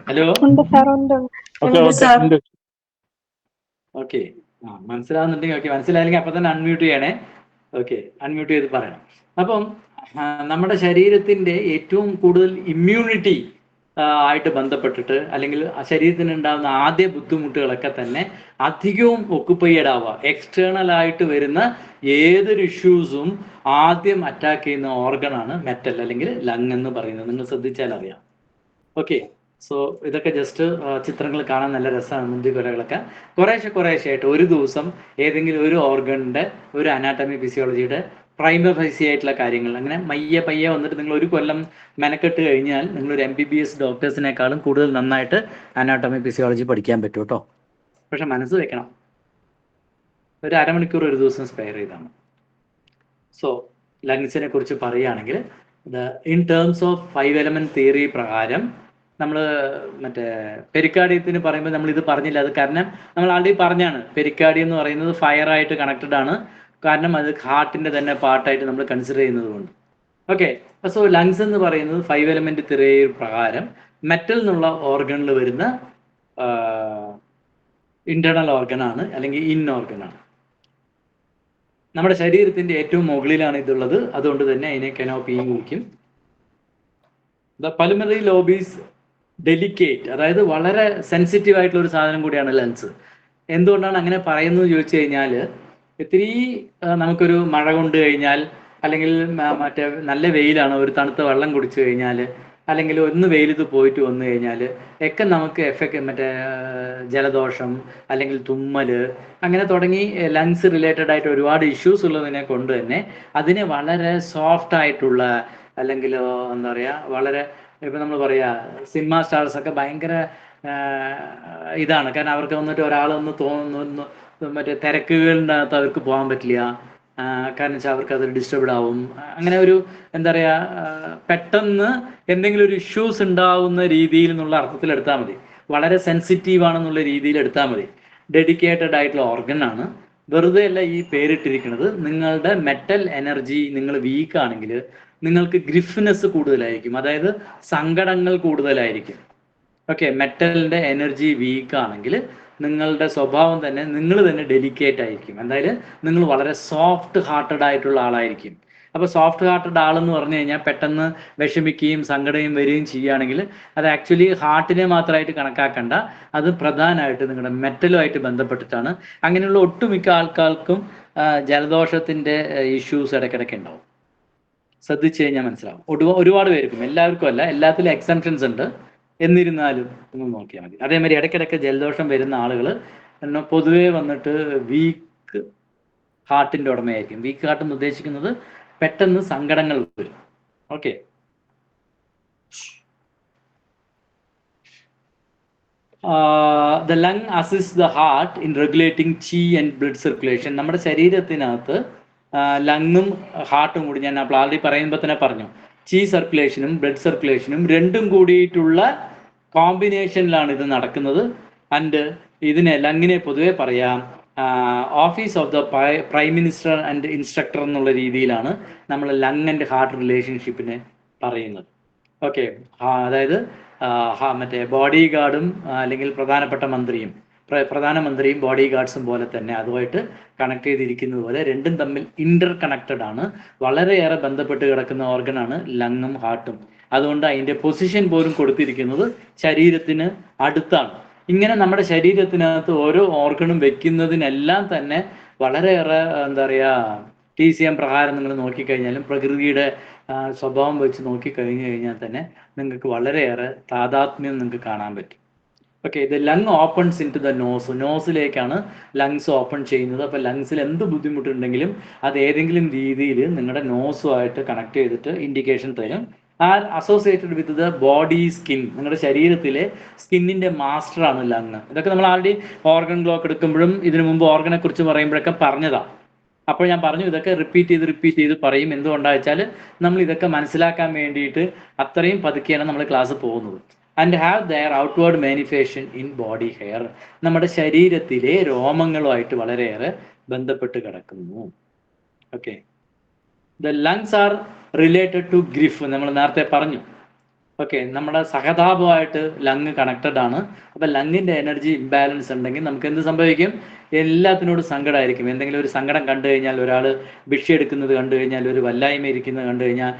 ഹലോ, ഓക്കെ, മനസ്സിലാവുന്നുണ്ടെങ്കിൽ ഓക്കെ, മനസ്സിലായില്ലെങ്കിൽ അപ്പൊ തന്നെ അൺമ്യൂട്ട് ചെയ്യണേ. ഓക്കെ, അൺമ്യൂട്ട് ചെയ്ത് പറയണം. അപ്പം നമ്മുടെ ശരീരത്തിന്റെ ഏറ്റവും കൂടുതൽ ഇമ്മ്യൂണിറ്റി ആയിട്ട് ബന്ധപ്പെട്ടിട്ട് അല്ലെങ്കിൽ ശരീരത്തിന് ഉണ്ടാകുന്ന ആദ്യ ബുദ്ധിമുട്ടുകളൊക്കെ തന്നെ അധികവും ഒക്കുപ്പൈഡ് ആവുക, എക്സ്റ്റേണൽ ആയിട്ട് വരുന്ന ഏതൊരു ഇഷ്യൂസും ആദ്യം അറ്റാക്ക് ചെയ്യുന്ന ഓർഗനാണ് മെറ്റൽ അല്ലെങ്കിൽ ലങ് എന്ന് പറയുന്നത്. നിങ്ങൾ ശ്രദ്ധിച്ചാൽ അറിയാം. ഓക്കെ, സോ ഇതൊക്കെ ജസ്റ്റ് ചിത്രങ്ങൾ കാണാൻ നല്ല രസമാണ്. മുന്തിരിക്കൊലകളൊക്കെ കുറേശ്ശെ ആയിട്ട് ഒരു ദിവസം ഏതെങ്കിലും ഒരു ഓർഗണിന്റെ ഒരു അനാട്ടമി ഫിസിയോളജിയുടെ പ്രൈമ ഫൈസി ആയിട്ടുള്ള കാര്യങ്ങൾ അങ്ങനെ പയ്യെ വന്നിട്ട് നിങ്ങൾ ഒരു കൊല്ലം മെനക്കെട്ട് കഴിഞ്ഞാൽ നിങ്ങളൊരു MBBS ഡോക്ടേഴ്സിനേക്കാളും കൂടുതൽ നന്നായിട്ട് അനാട്ടമി ഫിസിയോളജി പഠിക്കാൻ പറ്റും കേട്ടോ. പക്ഷെ മനസ്സ് വെക്കണം, ഒരു അരമണിക്കൂർ ഒരു ദിവസം സ്പെയർ ചെയ്താണ്. സോ ലങ്സിനെ കുറിച്ച് പറയുകയാണെങ്കിൽ in terms of 5 element theory പ്രകാരം നമ്മൾ മറ്റേ പെരിക്കാർഡിയത്തിന് പറയുമ്പോൾ നമ്മൾ ഇത് പറഞ്ഞില്ല. അത് കാരണം നമ്മൾ ആൾറെഡി പറഞ്ഞാണ്, പെരിക്കാർഡിയം എന്ന് പറയുന്നത് ഫയറായിട്ട് കണക്റ്റഡ് ആണ്. കാരണം അത് ഹാർട്ടിന്റെ തന്നെ പാർട്ടായിട്ട് നമ്മൾ കൺസിഡർ ചെയ്യുന്നത് കൊണ്ട്. ഓക്കെ, സോ ലങ്സ് എന്ന് പറയുന്നത് 5 എലമെന്റ് തിയറി പ്രകാരം മെറ്റൽ എന്നുള്ള ഓർഗണിൽ വരുന്ന ഇന്റേണൽ ഓർഗനാണ്, അല്ലെങ്കിൽ ഇൻ ഓർഗനാണ്. നമ്മുടെ ശരീരത്തിന്റെ ഏറ്റവും മുകളിലാണ് ഇതുള്ളത്. അതുകൊണ്ട് തന്നെ അതിനെ കനോപ്പി വിളിക്കും. ദ പൾമണറി ലോബീസ് ഡെലിക്കേറ്റ്, അതായത് വളരെ സെൻസിറ്റീവ് ആയിട്ടുള്ള ഒരു സാധനം കൂടിയാണ് ലങ്സ്. എന്തുകൊണ്ടാണ് അങ്ങനെ പറയുന്നത് ചോദിച്ചു കഴിഞ്ഞാൽ, ഇത്തിരി നമുക്കൊരു മഴ കൊണ്ട് കഴിഞ്ഞാൽ, അല്ലെങ്കിൽ മറ്റേ നല്ല വെയിലാണ്, ഒരു തണുത്ത വെള്ളം കുടിച്ചു കഴിഞ്ഞാൽ, അല്ലെങ്കിൽ ഒന്ന് വെയിലത്ത് പോയിട്ട് വന്നു കഴിഞ്ഞാൽ ഒക്കെ നമുക്ക് മറ്റേ ജലദോഷം അല്ലെങ്കിൽ തുമ്മല് അങ്ങനെ തുടങ്ങി ലങ്സ് റിലേറ്റഡ് ആയിട്ട് ഒരുപാട് ഇഷ്യൂസ് ഉള്ളതിനെ കൊണ്ട് തന്നെ അതിനെ വളരെ സോഫ്റ്റ് ആയിട്ടുള്ള, അല്ലെങ്കിൽ എന്താ പറയുക, വളരെ ഇപ്പം നമ്മൾ പറയാ സിനിമ സ്റ്റാർസ് ഒക്കെ ഭയങ്കര ഇതാണ്. കാരണം അവർക്ക് വന്നിട്ട് ഒരാളൊന്ന് തോന്നുന്നു മറ്റേ തിരക്കുകളുടെ അകത്ത് അവർക്ക് പോകാൻ പറ്റില്ല. കാരണം വെച്ചാൽ അവർക്ക് അത് ഡിസ്റ്റർബ്ഡ് ആവും. അങ്ങനെ ഒരു എന്താ പറയുക, പെട്ടെന്ന് എന്തെങ്കിലും ഒരു ഇഷ്യൂസ് ഉണ്ടാവുന്ന രീതിയിൽ എന്നുള്ള അർത്ഥത്തിൽ എടുത്താൽ മതി. വളരെ സെൻസിറ്റീവ് ആണെന്നുള്ള രീതിയിൽ എടുത്താൽ മതി. ഡെഡിക്കേറ്റഡ് ആയിട്ടുള്ള ഓർഗൻ ആണ്. വെറുതെ അല്ല ഈ പേരിട്ടിരിക്കുന്നത്. നിങ്ങളുടെ മെറ്റൽ എനർജി നിങ്ങൾ വീക്ക് ആണെങ്കിൽ നിങ്ങൾക്ക് ഗ്രിഫ്നെസ് കൂടുതലായിരിക്കും, അതായത് സങ്കടങ്ങൾ കൂടുതലായിരിക്കും. ഓക്കെ, മെറ്റലിന്റെ എനർജി വീക്ക് ആണെങ്കിൽ നിങ്ങളുടെ സ്വഭാവം തന്നെ, നിങ്ങൾ തന്നെ ഡെലിക്കേറ്റ് ആയിരിക്കും. എന്തായാലും നിങ്ങൾ വളരെ സോഫ്റ്റ് ഹാർട്ടഡ് ആയിട്ടുള്ള ആളായിരിക്കും. അപ്പോൾ സോഫ്റ്റ് ഹാർട്ടഡ് ആളെന്ന് പറഞ്ഞു കഴിഞ്ഞാൽ പെട്ടെന്ന് വിഷമിക്കുകയും സങ്കടയും വരികയും ചെയ്യുകയാണെങ്കിൽ അത് ആക്ച്വലി ഹാർട്ടിനെ മാത്രമായിട്ട് കണക്കാക്കണ്ട, അത് പ്രധാനമായിട്ട് നിങ്ങളുടെ മെറ്റലുമായിട്ട് ബന്ധപ്പെട്ടിട്ടാണ്. അങ്ങനെയുള്ള ഒട്ടുമിക്ക ആൾക്കാർക്കും ജലദോഷത്തിന്റെ ഇഷ്യൂസ് ഇടയ്ക്കിടയ്ക്ക് ഉണ്ടാവും. ശ്രദ്ധിച്ചു കഴിഞ്ഞാൽ മനസ്സിലാവും. ഒരുപാട് പേർക്കും, എല്ലാവർക്കും അല്ല, എല്ലാത്തിലും എക്സംഷൻസ് ഉണ്ട്. എന്നിരുന്നാലും നിങ്ങൾ നോക്കിയാൽ മതി. അതേമാതിരി ഇടയ്ക്കിടയ്ക്ക് ജലദോഷം വരുന്ന ആളുകൾ പൊതുവേ വന്നിട്ട് വീക്ക് ഹാർട്ടിന്റെ ഉടമയായിരിക്കും. വീക്ക് ഹാർട്ട് എന്ന് ഉദ്ദേശിക്കുന്നത് പെട്ടെന്ന് സങ്കടങ്ങൾ വരും. Okay, the lung assists the heart in regulating chi and blood circulation. നമ്മുടെ ശരീരത്തിനകത്ത് ലങ്ങും ഹാർട്ടും കൂടി, ഞാൻ ആൾറെഡി പറയുമ്പോൾ തന്നെ പറഞ്ഞു, ചി സർക്കുലേഷനും ബ്ലഡ് സർക്കുലേഷനും രണ്ടും കൂടിയിട്ടുള്ള കോമ്പിനേഷനിലാണ് ഇത് നടക്കുന്നത്. ആൻഡ് ഇതിനെ ലങ്ങിനെ പൊതുവെ പറയാം office of the prime minister and instructor എന്നുള്ള രീതിയിലാണ് നമ്മൾ ലങ് ആൻഡ് ഹാർട്ട് റിലേഷൻഷിപ്പിനെ പറയുന്നത്. ഓക്കെ, അതായത് മറ്റേ ബോഡി ഗാർഡും അല്ലെങ്കിൽ പ്രധാനമന്ത്രിയും ബോഡി ഗാർഡ്സും പോലെ തന്നെ അതുമായിട്ട് കണക്ട് ചെയ്തിരിക്കുന്നത് പോലെ രണ്ടും തമ്മിൽ ഇന്റർ കണക്റ്റഡ് ആണ്. വളരെയേറെ ബന്ധപ്പെട്ട് കിടക്കുന്ന ഓർഗനാണ് ലങ്ങും ഹാർട്ടും. അതുകൊണ്ട് അതിന്റെ പൊസിഷൻ പോലും കൊടുത്തിരിക്കുന്നത് ശരീരത്തിന് അടുത്താണ്. ഇങ്ങനെ നമ്മുടെ ശരീരത്തിനകത്ത് ഓരോ ഓർഗണും വെക്കുന്നതിനെല്ലാം തന്നെ വളരെയേറെ എന്താ പറയുക, TCM പ്രകാരം നിങ്ങൾ നോക്കിക്കഴിഞ്ഞാലും പ്രകൃതിയുടെ സ്വഭാവം വെച്ച് നോക്കിക്കഴിഞ്ഞു കഴിഞ്ഞാൽ തന്നെ നിങ്ങൾക്ക് വളരെയേറെ താതാത്മ്യം നിങ്ങൾക്ക് കാണാൻ പറ്റും. ഓക്കെ, ഇത് lung opens into the നോസിലേക്കാണ് ലങ്സ് ഓപ്പൺ ചെയ്യുന്നത്. അപ്പോൾ ലങ്സിൽ എന്ത് ബുദ്ധിമുട്ടുണ്ടെങ്കിലും അത് ഏതെങ്കിലും രീതിയിൽ നിങ്ങളുടെ നോസുമായിട്ട് കണക്ട് ചെയ്തിട്ട് ഇൻഡിക്കേഷൻ തരും. Are associated with the body skin. നിങ്ങളുടെ ശരീരത്തിലെ സ്കിന്നിന്റെ മാസ്റ്ററാണ് ലങ്. ഇതൊക്കെ നമ്മൾ ആൾറെഡി ഓർഗൻ ബ്ലോക്ക് എടുക്കുമ്പോഴും ഇതിനു മുമ്പ് ഓർഗനെ കുറിച്ച് പറയുമ്പോഴൊക്കെ പറഞ്ഞതാണ്. അപ്പോൾ ഞാൻ പറഞ്ഞു ഇതൊക്കെ റിപ്പീറ്റ് ചെയ്ത് പറയും. എന്തുകൊണ്ടാണെന്ന് വെച്ചാൽ നമ്മൾ ഇതൊക്കെ മനസ്സിലാക്കാൻ വേണ്ടിയിട്ട് അത്രയും പതുക്കെയാണ് നമ്മൾ ക്ലാസ് പോകുന്നത്. And have their outward manifestation in body hair. നമ്മുടെ ശരീരത്തിലെ രോമങ്ങളുമായിട്ട് വളരെയേറെ ബന്ധപ്പെട്ട് കിടക്കുന്നു. Okay, the lungs are related to grief. നമ്മൾ നേരത്തെ പറഞ്ഞു. ഓക്കെ, നമ്മുടെ സഹതാപമായിട്ട് ലങ് കണക്റ്റഡ് ആണ്. അപ്പം ലങ്ങിന്റെ എനർജി ഇംബാലൻസ് ഉണ്ടെങ്കിൽ നമുക്ക് എന്ത് സംഭവിക്കും? എല്ലാത്തിനോടും സങ്കടമായിരിക്കും. എന്തെങ്കിലും ഒരു സങ്കടം കണ്ടു കഴിഞ്ഞാൽ, ഒരാൾ ഭിക്ഷ എടുക്കുന്നത് കണ്ടു കഴിഞ്ഞാൽ, ഒരു വല്ലായ്മ ഇരിക്കുന്നത് കണ്ടു കഴിഞ്ഞാൽ,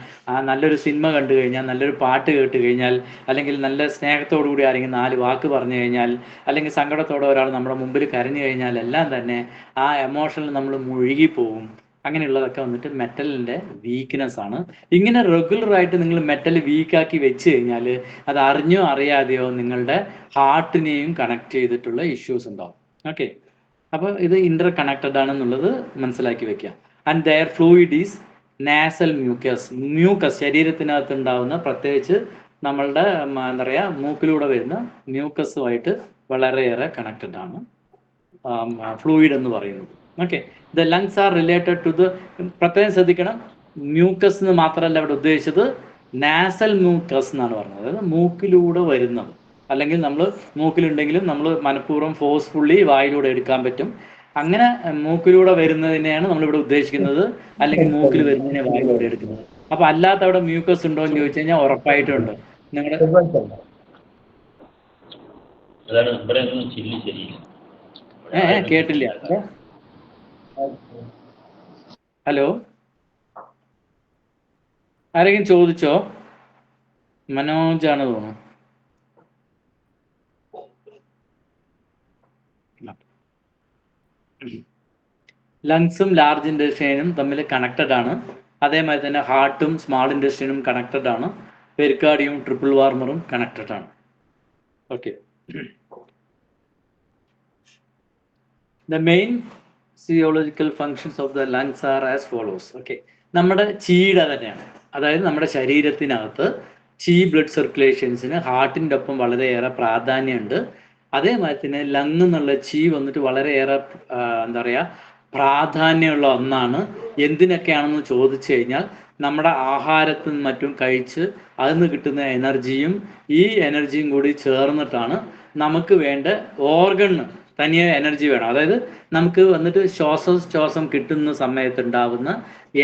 നല്ലൊരു സിനിമ കണ്ടു കഴിഞ്ഞാൽ, നല്ലൊരു പാട്ട് കേട്ട് കഴിഞ്ഞാൽ, അല്ലെങ്കിൽ നല്ല സ്നേഹത്തോടു കൂടി ആരെങ്കിലും 4 വാക്ക് പറഞ്ഞു കഴിഞ്ഞാൽ, അല്ലെങ്കിൽ സങ്കടത്തോടെ ഒരാൾ നമ്മുടെ മുമ്പിൽ കരഞ്ഞു കഴിഞ്ഞാൽ എല്ലാം തന്നെ ആ എമോഷനിൽ നമ്മൾ മുഴുകിപ്പോവും. അങ്ങനെയുള്ളതൊക്കെ വന്നിട്ട് മെറ്റലിന്റെ വീക്ക്നെസ് ആണ്. ഇങ്ങനെ റെഗുലറായിട്ട് നിങ്ങൾ മെറ്റൽ വീക്കാക്കി വെച്ച് കഴിഞ്ഞാൽ അത് അറിഞ്ഞോ അറിയാതെയോ നിങ്ങളുടെ ഹാർട്ടിനെയും കണക്ട് ചെയ്തിട്ടുള്ള ഇഷ്യൂസ് ഉണ്ടാവും. ഓക്കെ, അപ്പോൾ ഇത് ഇന്റർ കണക്റ്റഡ് ആണെന്നുള്ളത് മനസ്സിലാക്കി വെക്കുക. And there fluid is nasal mucus. ശരീരത്തിനകത്ത് ഉണ്ടാവുന്ന, പ്രത്യേകിച്ച് നമ്മളുടെ എന്താ പറയുക, മൂക്കിലൂടെ വരുന്ന മ്യൂക്കസുമായിട്ട് വളരെയേറെ കണക്റ്റഡ് ആണ് ഫ്ലൂയിഡ് എന്ന് പറയുന്നത്. Okay, the lungs are related to the, പ്രത്യേകം ശ്രദ്ധിക്കണം, മ്യൂക്കസ് എന്ന് മാത്രമല്ല ഇവിടെ ഉദ്ദേശിച്ചത് നാസൽ മ്യൂക്കസ് എന്നാണ് പറഞ്ഞത്. അതായത് മൂക്കിലൂടെ വരുന്നത്, അല്ലെങ്കിൽ നമ്മൾ മൂക്കിലുണ്ടെങ്കിലും നമ്മൾ മനഃപൂർവ്വം ഫോഴ്സ്ഫുള്ളി വായിലൂടെ എടുക്കാൻ പറ്റും. അങ്ങനെ മൂക്കിലൂടെ വരുന്നതിനെയാണ് നമ്മളിവിടെ ഉദ്ദേശിക്കുന്നത്, അല്ലെങ്കിൽ മൂക്കിൽ വരുന്നതിനെ വായിലൂടെ എടുക്കുന്നത്. അപ്പൊ അല്ലാത്ത അവിടെ മ്യൂക്കസ് ഉണ്ടോ എന്ന് ചോദിച്ചു കഴിഞ്ഞാൽ ഉറപ്പായിട്ടും ഉണ്ട്. നിങ്ങളുടെ കേട്ടില്ല. ഹലോ, ആരെങ്കിലും ചോദിച്ചോ? മനോജാണ് തോന്നുന്നു. ലങ്സും ലാർജ് ഇൻഡസ്ട്രീനും തമ്മിൽ കണക്റ്റഡ് ആണ്. അതേമാതിരി തന്നെ ഹാർട്ടും സ്മാൾ ഇൻഡസ്ട്രീനും കണക്റ്റഡ് ആണ്. പെരിക്കാർഡിയും ട്രിപ്പിൾ വാർമറും കണക്റ്റഡ് ആണ്. Okay. The main physiological functions of the lungs are as follows. Okay. നമ്മുടെ ചീയുടെ തന്നെയാണ്, അതായത് നമ്മുടെ ശരീരത്തിനകത്ത് ചീ ബ്ലഡ് സർക്കുലേഷൻസിന് ഹാർട്ടിൻ്റെ ഒപ്പം വളരെയേറെ പ്രാധാന്യമുണ്ട്. അതേമാതിരി തന്നെ ലങ് എന്നുള്ള ചീ വന്നിട്ട് വളരെയേറെ എന്താ പറയുക പ്രാധാന്യമുള്ള ഒന്നാണ്. എന്തിനൊക്കെയാണെന്ന് ചോദിച്ചു കഴിഞ്ഞാൽ നമ്മുടെ ആഹാരത്തിൽ മറ്റും കഴിച്ച് അതിൽ നിന്ന് കിട്ടുന്ന എനർജിയും ഈ എനർജിയും കൂടി ചേർന്നിട്ടാണ് നമുക്ക് വേണ്ട ഓർഗണ് തനിയെ എനർജി വേണം. അതായത് നമുക്ക് വന്നിട്ട് ശ്വാസം കിട്ടുന്ന സമയത്ത് ഉണ്ടാവുന്ന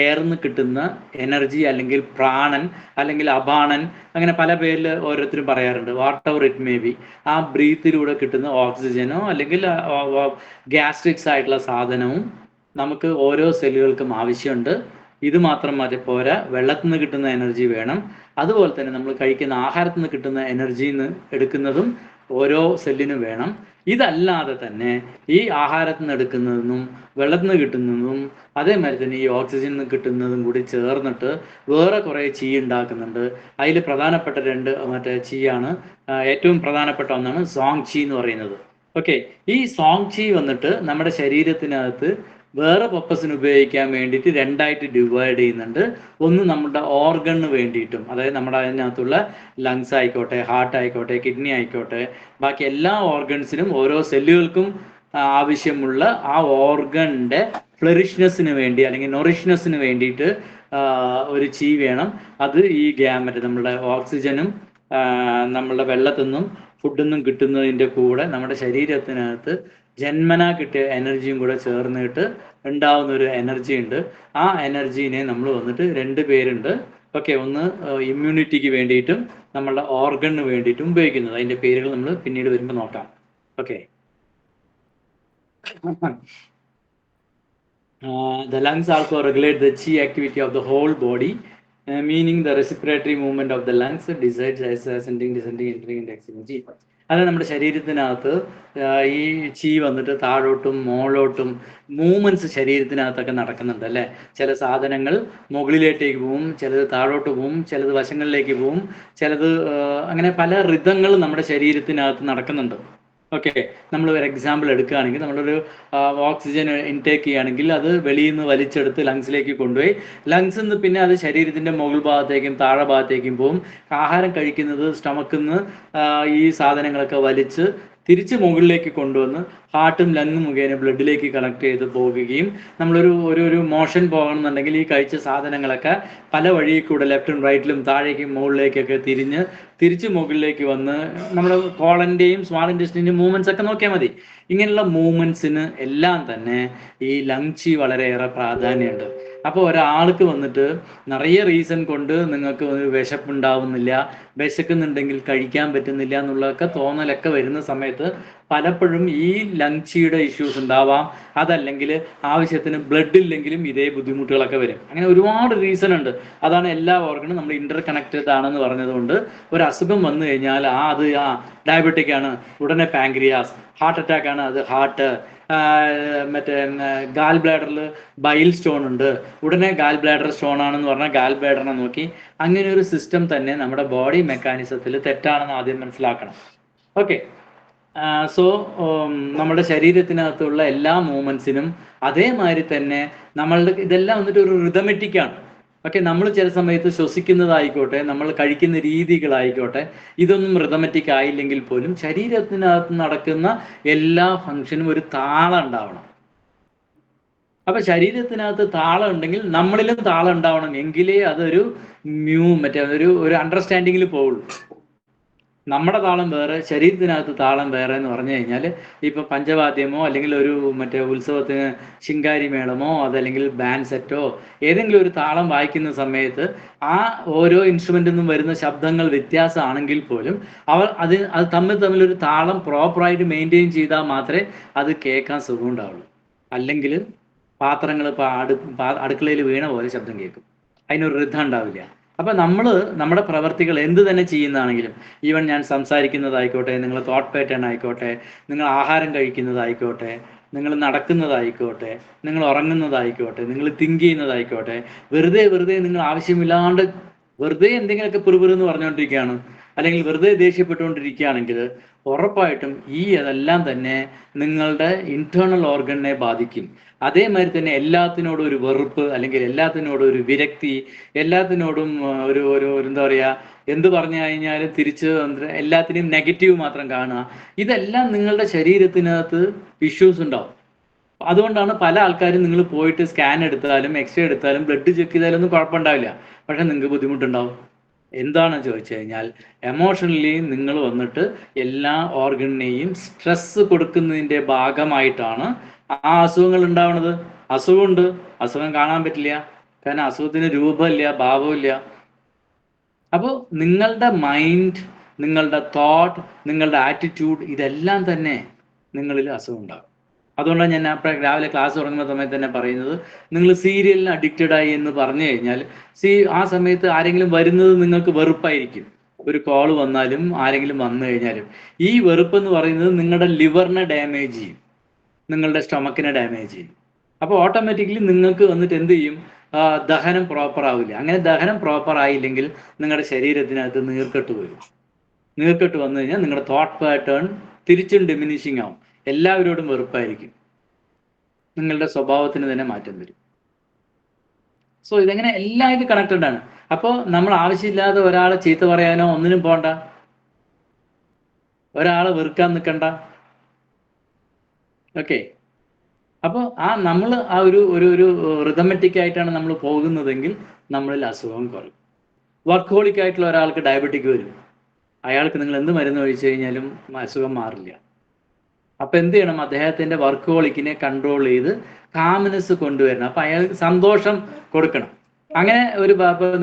എയർന്ന് കിട്ടുന്ന എനർജി, അല്ലെങ്കിൽ പ്രാണൻ, അല്ലെങ്കിൽ അപാണൻ, അങ്ങനെ പല പേരിൽ ഓരോരുത്തരും പറയാറുണ്ട്. What ever it may be, ആ ബ്രീത്തിലൂടെ കിട്ടുന്ന ഓക്സിജനോ അല്ലെങ്കിൽ ഗ്യാസ്ട്രിക്സ് ആയിട്ടുള്ള സാധനവും നമുക്ക് ഓരോ സെല്ലുകൾക്കും ആവശ്യമുണ്ട്. ഇത് മാത്രം മതി പോരാ, വെള്ളത്തിൽ നിന്ന് കിട്ടുന്ന എനർജി വേണം. അതുപോലെ തന്നെ നമ്മൾ കഴിക്കുന്ന ആഹാരത്തിൽ നിന്ന് കിട്ടുന്ന എനർജിന്ന് എടുക്കുന്നതും ഓരോ സെല്ലിനും വേണം. ഇതല്ലാതെ തന്നെ ഈ ആഹാരത്തിൽ നിന്ന് എടുക്കുന്നതും വെള്ളത്തിൽ നിന്ന് കിട്ടുന്നതും അതേമാതിരി തന്നെ ഈ ഓക്സിജനിൽ നിന്ന് കിട്ടുന്നതും കൂടി ചേർന്നിട്ട് വേറെ കുറേ ചീ ഉണ്ടാക്കുന്നുണ്ട്. അതിൽ പ്രധാനപ്പെട്ട ചീയാണ്, ഏറ്റവും പ്രധാനപ്പെട്ട ഒന്നാണ് സോങ് ചീ എന്ന് പറയുന്നത്. ഓക്കെ. ഈ സോങ് ചീ വന്നിട്ട് നമ്മുടെ ശരീരത്തിനകത്ത് വേറെ പർപ്പസിന് ഉപയോഗിക്കാൻ വേണ്ടിയിട്ട് രണ്ടായിട്ട് ഡിവൈഡ് ചെയ്യുന്നുണ്ട്. ഒന്ന് നമ്മുടെ ഓർഗണിന് വേണ്ടിയിട്ടും, അതായത് നമ്മുടെ അതിനകത്തുള്ള ലങ്സ് ആയിക്കോട്ടെ, ഹാർട്ട് ആയിക്കോട്ടെ, കിഡ്നി ആയിക്കോട്ടെ, ബാക്കി എല്ലാ ഓർഗൻസിനും ഓരോ സെല്ലുകൾക്കും ആവശ്യമുള്ള ആ ഓർഗണിൻ്റെ ഫ്ലറിഷ്നെസ്സിന് വേണ്ടി അല്ലെങ്കിൽ നൊറിഷ്നെസ്സിന് വേണ്ടിയിട്ട് ഒരു ചീ വേണം. അത് ഈ മറ്റേ നമ്മളുടെ ഓക്സിജനും നമ്മളുടെ വെള്ളത്തിൽ നിന്നും ഫുഡിൽ നിന്നും കിട്ടുന്നതിൻ്റെ കൂടെ നമ്മുടെ ശരീരത്തിനകത്ത് ജന്മനാ കിട്ടിയ എനർജിയും കൂടെ ചേർന്നിട്ട് ഉണ്ടാവുന്ന ഒരു എനർജി ഉണ്ട്. ആ എനർജീനെ നമ്മൾ വന്നിട്ട് രണ്ട് പേരുണ്ട്. ഓക്കെ. ഒന്ന് ഇമ്മ്യൂണിറ്റിക്ക് വേണ്ടിയിട്ടും നമ്മളുടെ ഓർഗണിന് വേണ്ടിയിട്ടും ഉപയോഗിക്കുന്നത്. അതിൻ്റെ പേരുകൾ നമ്മൾ പിന്നീട് വരുമ്പോൾ നോക്കാം. Okay. The lungs also regulate the chi activity of the whole body, meaning the respiratory movement of the lungs decides as ascending, descending, entering and exhaling. അത് നമ്മുടെ ശരീരത്തിനകത്ത് ഈ ചീ വന്നിട്ട് താഴോട്ടും മുകളിലോട്ടും മൂവ്മെന്റ്സ് ശരീരത്തിനകത്തൊക്കെ നടക്കുന്നുണ്ട് അല്ലേ. ചില സാധനങ്ങൾ മുകളിലേട്ടേക്ക് പോവും, ചിലത് താഴോട്ട് പോവും, ചിലത് വശങ്ങളിലേക്ക് പോവും, ചിലത് അങ്ങനെ പല ഋതങ്ങൾ നമ്മുടെ ശരീരത്തിനകത്ത് നടക്കുന്നുണ്ട്. ഓക്കെ. നമ്മൾ ഒരു എക്സാമ്പിൾ എടുക്കുകയാണെങ്കിൽ, നമ്മളൊരു ഓക്സിജൻ ഇൻടേക്ക് ചെയ്യുകയാണെങ്കിൽ അത് വെളിയിൽ നിന്ന് വലിച്ചെടുത്ത് ലങ്സിലേക്ക് കൊണ്ടുപോയി ലങ്സിൽ നിന്ന് പിന്നെ അത് ശരീരത്തിൻ്റെ മുകൾ ഭാഗത്തേക്കും താഴെ ഭാഗത്തേക്കും പോവും. ആഹാരം കഴിക്കുന്നത് സ്റ്റമക്കിൽ നിന്ന് ഈ സാധനങ്ങളൊക്കെ വലിച്ച് തിരിച്ച് മുകളിലേക്ക് കൊണ്ടുവന്ന് ഹാർട്ടും ലങ്ങും മുഖേന ബ്ലഡിലേക്ക് കണക്ട് ചെയ്ത് പോകുകയും ഒരു മോഷൻ പോകണമെന്നുണ്ടെങ്കിൽ ഈ കഴിച്ച സാധനങ്ങളൊക്കെ പല വഴിയിൽ കൂടെ ലെഫ്റ്റും റൈറ്റിലും താഴേക്കും മുകളിലേക്കൊക്കെ തിരിച്ച് മുകളിലേക്ക് വന്ന് നമ്മുടെ കോളൻ്റെയും സ്മാൾ ഇൻഡസ്ട്രീൻ്റെയും മൂവ്മെൻറ്റ്സ് ഒക്കെ നോക്കിയാൽ മതി. ഇങ്ങനെയുള്ള മൂവ്മെൻറ്റ്സിന് എല്ലാം തന്നെ ഈ ലങ് ചി വളരെയേറെ പ്രാധാന്യമുണ്ട്. അപ്പോൾ ഒരാൾക്ക് വന്നിട്ട് നിറയെ റീസൺ കൊണ്ട് നിങ്ങൾക്ക് വിശപ്പുണ്ടാവുന്നില്ല, വിശക്കുന്നുണ്ടെങ്കിൽ കഴിക്കാൻ പറ്റുന്നില്ല എന്നുള്ളതൊക്കെ തോന്നലൊക്കെ വരുന്ന സമയത്ത് പലപ്പോഴും ഈ ലങ് ചീയുടെ ഇഷ്യൂസ് ഉണ്ടാവാം. അതല്ലെങ്കിൽ ആവശ്യത്തിന് ബ്ലഡ് ഇല്ലെങ്കിലും ഇതേ ബുദ്ധിമുട്ടുകളൊക്കെ വരും. അങ്ങനെ ഒരുപാട് റീസൺ ഉണ്ട്. അതാണ് എല്ലാ ഓർഗനും നമ്മൾ ഇന്റർ കണക്റ്റഡ് ആണെന്ന് പറഞ്ഞതുകൊണ്ട് ഒരു അസുഖം വന്നു കഴിഞ്ഞാൽ അത് ഡയബറ്റിക് ആണ്, ഉടനെ പാങ്ക്രിയാസ്, ഹാർട്ട് അറ്റാക്ക് ആണ്, അത് ഹാർട്ട്, മറ്റേ ഗാൽ ബ്ലാഡറിൽ ബൈൽ സ്റ്റോൺ ഉണ്ട്, ഉടനെ ഗാൽ ബ്ലാഡർ സ്റ്റോൺ ആണെന്ന് പറഞ്ഞാൽ ഗാൽ ബ്ലാഡറിനെ നോക്കി. അങ്ങനെ ഒരു സിസ്റ്റം തന്നെ നമ്മുടെ ബോഡി മെക്കാനിസത്തിൽ തെറ്റാണെന്ന് ആദ്യം മനസ്സിലാക്കണം. ഓക്കെ. സോ നമ്മുടെ ശരീരത്തിനകത്തുള്ള എല്ലാ മൂവ്മെന്റ്സിനും അതേമാതിരി തന്നെ നമ്മളുടെ ഇതെല്ലാം വന്നിട്ട് ഒരു റിതമെറ്റിക് ആണ്. ഓക്കെ. നമ്മൾ ചില സമയത്ത് ശ്വസിക്കുന്നതായിക്കോട്ടെ, നമ്മൾ കഴിക്കുന്ന രീതികളായിക്കോട്ടെ, ഇതൊന്നും റിതമെറ്റിക് ആയില്ലെങ്കിൽ പോലും ശരീരത്തിനകത്ത് നടക്കുന്ന എല്ലാ ഫങ്ഷനും ഒരു താളം ഉണ്ടാവണം. അപ്പൊ ശരീരത്തിനകത്ത് താളം ഉണ്ടെങ്കിൽ നമ്മളിലും താളം ഉണ്ടാവണം, എങ്കിലേ അതൊരു മറ്റേ ഒരു അണ്ടർസ്റ്റാൻഡിങ്ങിൽ പോവുള്ളൂ. നമ്മുടെ താളം വേറെ, ശരീരത്തിനകത്ത് താളം വേറെ എന്ന് പറഞ്ഞു കഴിഞ്ഞാൽ ഇപ്പൊ പഞ്ചവാദ്യമോ അല്ലെങ്കിൽ ഒരു മറ്റേ ഉത്സവത്തിന് ശിങ്കാരി മേളമോ അതല്ലെങ്കിൽ ബാൻഡ് സെറ്റോ ഏതെങ്കിലും ഒരു താളം വായിക്കുന്ന സമയത്ത് ആ ഓരോ ഇൻസ്ട്രുമെന്റിൽ നിന്നും വരുന്ന ശബ്ദങ്ങൾ വ്യത്യാസമാണെങ്കിൽ പോലും അത് തമ്മിലൊരു താളം പ്രോപ്പറായിട്ട് മെയിൻറ്റെയിൻ ചെയ്താൽ മാത്രമേ അത് കേൾക്കാൻ സുഖം ഉണ്ടാവുള്ളൂ. അല്ലെങ്കിൽ പാത്രങ്ങൾ അടുക്കളയിൽ വീണ പോലെ ശബ്ദം കേൾക്കും, അതിനൊരു ഋതം ഉണ്ടാവില്ല. അപ്പൊ നമ്മുടെ പ്രവർത്തികൾ എന്ത് തന്നെ ചെയ്യുന്നതാണെങ്കിലും, ഈവൻ ഞാൻ സംസാരിക്കുന്നതായിക്കോട്ടെ, നിങ്ങൾ തോട്ട് പാറ്റേൺ ആയിക്കോട്ടെ, നിങ്ങൾ ആഹാരം കഴിക്കുന്നതായിക്കോട്ടെ, നിങ്ങൾ നടക്കുന്നതായിക്കോട്ടെ, നിങ്ങൾ ഉറങ്ങുന്നതായിക്കോട്ടെ, നിങ്ങൾ തിങ്ക് ചെയ്യുന്നതായിക്കോട്ടെ, വെറുതെ നിങ്ങൾ ആവശ്യമില്ലാണ്ട് വെറുതെ എന്തെങ്കിലുമൊക്കെ പിറുപിറെന്ന് പറഞ്ഞുകൊണ്ടിരിക്കുകയാണ്, അല്ലെങ്കിൽ വെറുതെ ദേഷ്യപ്പെട്ടുകൊണ്ടിരിക്കുകയാണെങ്കിൽ ഉറപ്പായിട്ടും അതെല്ലാം തന്നെ നിങ്ങളുടെ ഇന്റേണൽ ഓർഗനെ ബാധിക്കും. അതേമാതിരി തന്നെ എല്ലാത്തിനോടും ഒരു വെറുപ്പ്, അല്ലെങ്കിൽ എല്ലാത്തിനോടും ഒരു വിരക്തി, എല്ലാത്തിനോടും ഒരു ഒരു എന്താ പറയുക, എന്ത് പറഞ്ഞു കഴിഞ്ഞാലും തിരിച്ച് എല്ലാത്തിനെയും നെഗറ്റീവ് മാത്രം കാണുക, ഇതെല്ലാം നിങ്ങളുടെ ശരീരത്തിനകത്ത് ഇഷ്യൂസ് ഉണ്ടാവും. അതുകൊണ്ടാണ് പല ആൾക്കാരും നിങ്ങൾ പോയിട്ട് സ്കാൻ എടുത്താലും എക്സ്റേ എടുത്താലും ബ്ലഡ് ചെക്ക് ചെയ്താലും ഒന്നും കുഴപ്പമുണ്ടാവില്ല, പക്ഷെ നിങ്ങൾക്ക് ബുദ്ധിമുട്ടുണ്ടാവും. എന്താണെന്ന് ചോദിച്ചു കഴിഞ്ഞാൽ എമോഷണലി നിങ്ങൾ വന്നിട്ട് എല്ലാ ഓർഗനെയും സ്ട്രെസ് കൊടുക്കുന്നതിൻ്റെ ഭാഗമായിട്ടാണ് ആ അസുഖങ്ങൾ ഉണ്ടാവുന്നത്. അസുഖമുണ്ട്, അസുഖം കാണാൻ പറ്റില്ല, കാരണം അസുഖത്തിന് രൂപമില്ല, ഭാവമില്ല. അപ്പോൾ നിങ്ങളുടെ മൈൻഡ്, നിങ്ങളുടെ തോട്ട്, നിങ്ങളുടെ ആറ്റിറ്റ്യൂഡ്, ഇതെല്ലാം തന്നെ നിങ്ങളിൽ അസുഖം ഉണ്ടാകും. അതുകൊണ്ടാണ് ഞാൻ രാവിലെ ക്ലാസ് തുടങ്ങുന്ന സമയത്ത് തന്നെ പറയുന്നത്, നിങ്ങൾ സീരിയലിന് അഡിക്റ്റഡ് ആയി എന്ന് പറഞ്ഞു കഴിഞ്ഞാൽ ആ സമയത്ത് ആരെങ്കിലും വരുന്നത് നിങ്ങൾക്ക് വെറുപ്പായിരിക്കും. ഒരു കോൾ വന്നാലും ആരെങ്കിലും വന്നു കഴിഞ്ഞാലും ഈ വെറുപ്പ് എന്ന് പറയുന്നത് നിങ്ങളുടെ ലിവറിനെ ഡാമേജ് ചെയ്യും, നിങ്ങളുടെ സ്റ്റൊമക്കിനെ ഡാമേജ് ചെയ്യും. അപ്പോൾ ഓട്ടോമാറ്റിക്കലി നിങ്ങൾക്ക് വന്നിട്ട് എന്ത് ചെയ്യും, ദഹനം പ്രോപ്പർ ആവില്ല. അങ്ങനെ ദഹനം പ്രോപ്പർ ആയില്ലെങ്കിൽ നിങ്ങളുടെ ശരീരത്തിനകത്ത് നീർക്കെട്ട് വരും. നീർക്കെട്ട് വന്നു കഴിഞ്ഞാൽ നിങ്ങളുടെ തോട്ട് പാറ്റേൺ തിരിച്ചും ഡിമിനിഷിങ് ആവും, എല്ലാവരോടും വെറുപ്പായിരിക്കും, നിങ്ങളുടെ സ്വഭാവത്തിന് തന്നെ മാറ്റം വരും. സോ ഇതെങ്ങനെ എല്ലാവരും കണക്റ്റഡ് ആണ്. അപ്പോൾ നമ്മൾ ആവശ്യമില്ലാതെ ഒരാളെ ചീത്ത പറയാനോ ഒന്നിനും പോണ്ട, ഒരാളെ വെറുക്കാൻ നിൽക്കണ്ട. ഓക്കെ, അപ്പോൾ നമ്മൾ ഒരു ഒരു റിതമെറ്റിക് ആയിട്ടാണ് നമ്മൾ പോകുന്നതെങ്കിൽ നമ്മളിൽ അസുഖം കുറയും. വർക്കഹോളിക് ആയിട്ടുള്ള ഒരാൾക്ക് ഡയബറ്റിക് വരും, അയാൾക്ക് നിങ്ങൾ എന്ത് മരുന്ന് കഴിച്ചു കഴിഞ്ഞാലും അസുഖം മാറില്ല. അപ്പൊ എന്ത് ചെയ്യണം, അദ്ദേഹത്തിന്റെ വർക്കഹോളിക്കിനെ കൺട്രോൾ ചെയ്ത് കാംനെസ് കൊണ്ടുവരണം. അപ്പൊ അയാൾക്ക് സന്തോഷം കൊടുക്കണം. അങ്ങനെ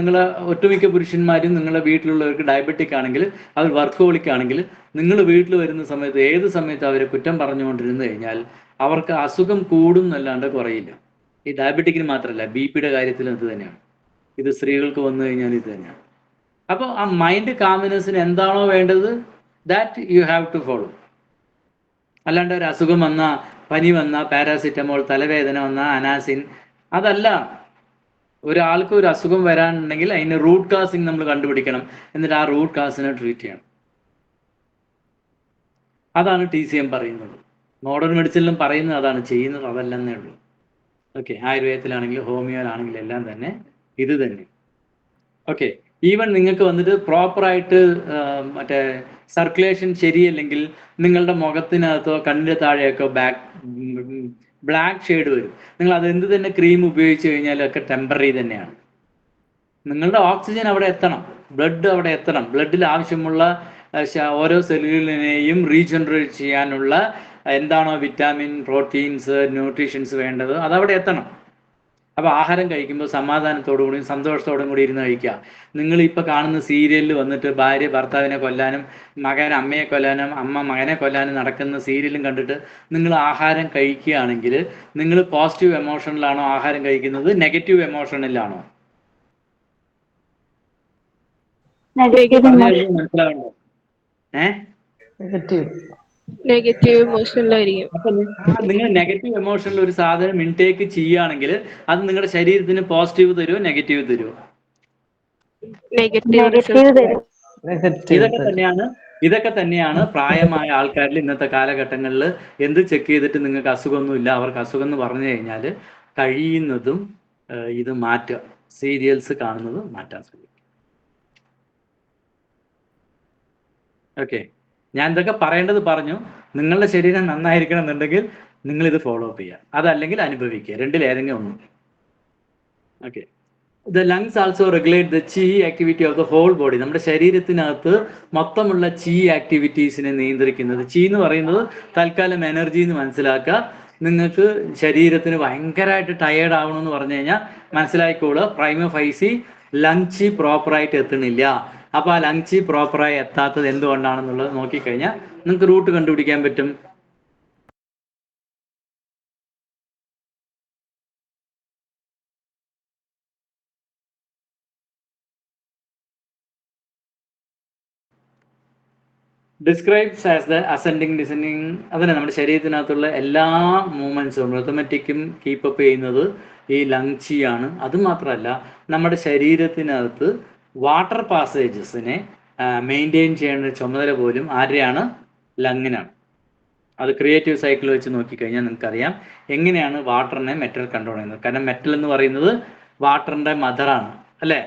നിങ്ങൾ ഒട്ടുമിക്ക പുരുഷന്മാരും നിങ്ങളുടെ വീട്ടിലുള്ളവർക്ക് ഡയബറ്റിക് ആണെങ്കിൽ, അവർ വർക്കഹോളിക് ആണെങ്കിൽ, നിങ്ങൾ വീട്ടിൽ വരുന്ന സമയത്ത് ഏത് സമയത്ത് അവരെ കുറ്റം പറഞ്ഞുകൊണ്ടിരുന്നു കഴിഞ്ഞാൽ അവർക്ക് അസുഖം കൂടും എന്നല്ലാണ്ട് കുറയില്ല. ഈ ഡയബറ്റിക്കിന് മാത്രമല്ല, BP-യുടെ കാര്യത്തിലും ഇത് തന്നെയാണ്. ഇത് സ്ത്രീകൾക്ക് വന്നു കഴിഞ്ഞാൽ ഇത് തന്നെയാണ്. അപ്പോൾ ആ മൈൻഡ് കാംനെസ്സിന് എന്താണോ വേണ്ടത്, that you have to follow. അല്ലാണ്ട് ഒരു അസുഖം വന്ന, പനി വന്ന പാരാസിറ്റമോൾ, തലവേദന വന്ന അനാസിൻ, അതല്ല. ഒരാൾക്ക് ഒരു അസുഖം വരാനുണ്ടെങ്കിൽ അതിന് റൂട്ട് കാസിങ് നമ്മൾ കണ്ടുപിടിക്കണം, എന്നിട്ട് ആ റൂട്ട് കാസിനെ ട്രീറ്റ് ചെയ്യണം. അതാണ് TCM പറയുന്നത്. മോഡേൺ മെഡിസിനിലും പറയുന്നത് അതാണ്, ചെയ്യുന്നത് അതല്ലെന്നേ ഉള്ളൂ. ഓക്കെ, ആയുർവേദത്തിലാണെങ്കിലും ഹോമിയോയിലാണെങ്കിലും എല്ലാം തന്നെ ഇത് തന്നെ. ഓക്കെ, ഈവൻ നിങ്ങൾക്ക് വന്നിട്ട് പ്രോപ്പറായിട്ട് മറ്റേ സർക്കുലേഷൻ ശരിയല്ലെങ്കിൽ നിങ്ങളുടെ മുഖത്തിനകത്തോ കണ്ണിൻ്റെ താഴെയൊക്കെ ബ്ലാക്ക് ഷെയ്ഡ് വരും. നിങ്ങൾ അതെന്ത് തന്നെ ക്രീം ഉപയോഗിച്ച് കഴിഞ്ഞാലൊക്കെ ടെമ്പററി തന്നെയാണ്. നിങ്ങളുടെ ഓക്സിജൻ അവിടെ എത്തണം, ബ്ലഡ് അവിടെ എത്തണം. ബ്ലഡിൽ ആവശ്യമുള്ള ഓരോ സെല്ലുകളിനെയും റീജനറേറ്റ് ചെയ്യാനുള്ള എന്താണോ വിറ്റാമിൻ, പ്രോട്ടീൻസ്, ന്യൂട്രീഷൻസ് വേണ്ടത് അതവിടെ എത്തണം. അപ്പോൾ ആഹാരം കഴിക്കുമ്പോൾ സമാധാനത്തോടു കൂടി സന്തോഷത്തോടും കൂടി ഇരുന്ന് കഴിക്കുക. നിങ്ങളിപ്പോൾ കാണുന്ന സീരിയലിൽ വന്നിട്ട് ഭാര്യ ഭർത്താവിനെ കൊല്ലാനും മകൻ അമ്മയെ കൊല്ലാനും അമ്മ മകനെ കൊല്ലാനും നടക്കുന്ന സീരിയലും കണ്ടിട്ട് നിങ്ങൾ ആഹാരം കഴിക്കുകയാണെങ്കിൽ നിങ്ങൾ പോസിറ്റീവ് എമോഷനിലാണോ ആഹാരം കഴിക്കുന്നത്, നെഗറ്റീവ് എമോഷനിലാണോ? മനസ്സിലാവുണ്ടോ? നെഗറ്റീവ് ഇമോഷനിലായിരിക്കും. അപ്പൊ നിങ്ങൾ നെഗറ്റീവ് എമോഷനിൽ ഒരു സാധനം ഇൻടേക്ക് ചെയ്യുകയാണെങ്കിൽ അത് നിങ്ങളുടെ ശരീരത്തിന് പോസിറ്റീവ് തരുമോ നെഗറ്റീവ് തരുമോ? ഇതൊക്കെ തന്നെയാണ് പ്രായമായ ആൾക്കാരിൽ ഇന്നത്തെ കാലഘട്ടങ്ങളിൽ എന്ത് ചെക്ക് ചെയ്തിട്ട് നിങ്ങൾക്ക് അസുഖമൊന്നുമില്ല, അവർക്ക് അസുഖം എന്ന് പറഞ്ഞു കഴിഞ്ഞാൽ കഴിയുന്നതും ഇത് മാറ്റുക, സീരിയൽസ് കാണുന്നത് മാറ്റാൻ ശ്രമിക്കുക. ഓക്കെ, ഞാൻ ഇതൊക്കെ പറയേണ്ടത് പറഞ്ഞു. നിങ്ങളുടെ ശരീരം നന്നായിരിക്കണം എന്നുണ്ടെങ്കിൽ നിങ്ങളിത് ഫോളോ അപ്പ് ചെയ്യുക, അതല്ലെങ്കിൽ അനുഭവിക്കുക, രണ്ടിലേതെങ്കിലും ഒന്ന്. Okay. The lungs also regulate the chi activity of the whole body. നമ്മുടെ ശരീരത്തിനകത്ത് മൊത്തമുള്ള ചി ആക്ടിവിറ്റീസിനെ നിയന്ത്രിക്കുന്നത്. ചി എന്ന് പറയുന്നത് തൽക്കാലം എനർജി എന്ന് മനസ്സിലാക്കുക. നിങ്ങൾക്ക് ശരീരത്തിന് ഭയങ്കരമായിട്ട് ടയേർഡ് ആവണമെന്ന് പറഞ്ഞു കഴിഞ്ഞാൽ മനസ്സിലാക്കിക്കോളൂ, പ്രൈമ ഫൈസി ലങ് ചി പ്രോപ്പറായിട്ട് എത്തണില്ല. അപ്പോൾ ആ ലങ് ചി പ്രോപ്പറായി എത്താത്തത് എന്തുകൊണ്ടാണെന്നുള്ളത് നോക്കിക്കഴിഞ്ഞാൽ നിങ്ങൾക്ക് റൂട്ട് കണ്ടുപിടിക്കാൻ പറ്റും. Describes as the ascending descending. അതിനെ നമ്മുടെ ശരീരത്തിനകത്തുള്ള എല്ലാ മൂവ്മെന്റ്സും റിതമെറ്റിക്കും കീപ്പപ്പ് ചെയ്യുന്നത് ഈ ലങ് ചി ആണ്. അതുമാത്രമല്ല, നമ്മുടെ ശരീരത്തിനകത്ത് വാട്ടർ പാസേജസിനെ മെയിൻറ്റെയിൻ ചെയ്യേണ്ട ചുമതല പോലും ആരുടെയാണ്? ലങ്ങിനാണ്. അത് ക്രിയേറ്റീവ് സൈക്കിൾ വെച്ച് നോക്കിക്കഴിഞ്ഞാൽ നിങ്ങൾക്കറിയാം എങ്ങനെയാണ് വാട്ടറിനെ മെറ്റൽ കൺട്രോൾ ചെയ്യുന്നത്. കാരണം മെറ്റൽ എന്ന് പറയുന്നത് വാട്ടറിന്റെ മദറാണ്, അല്ലേ?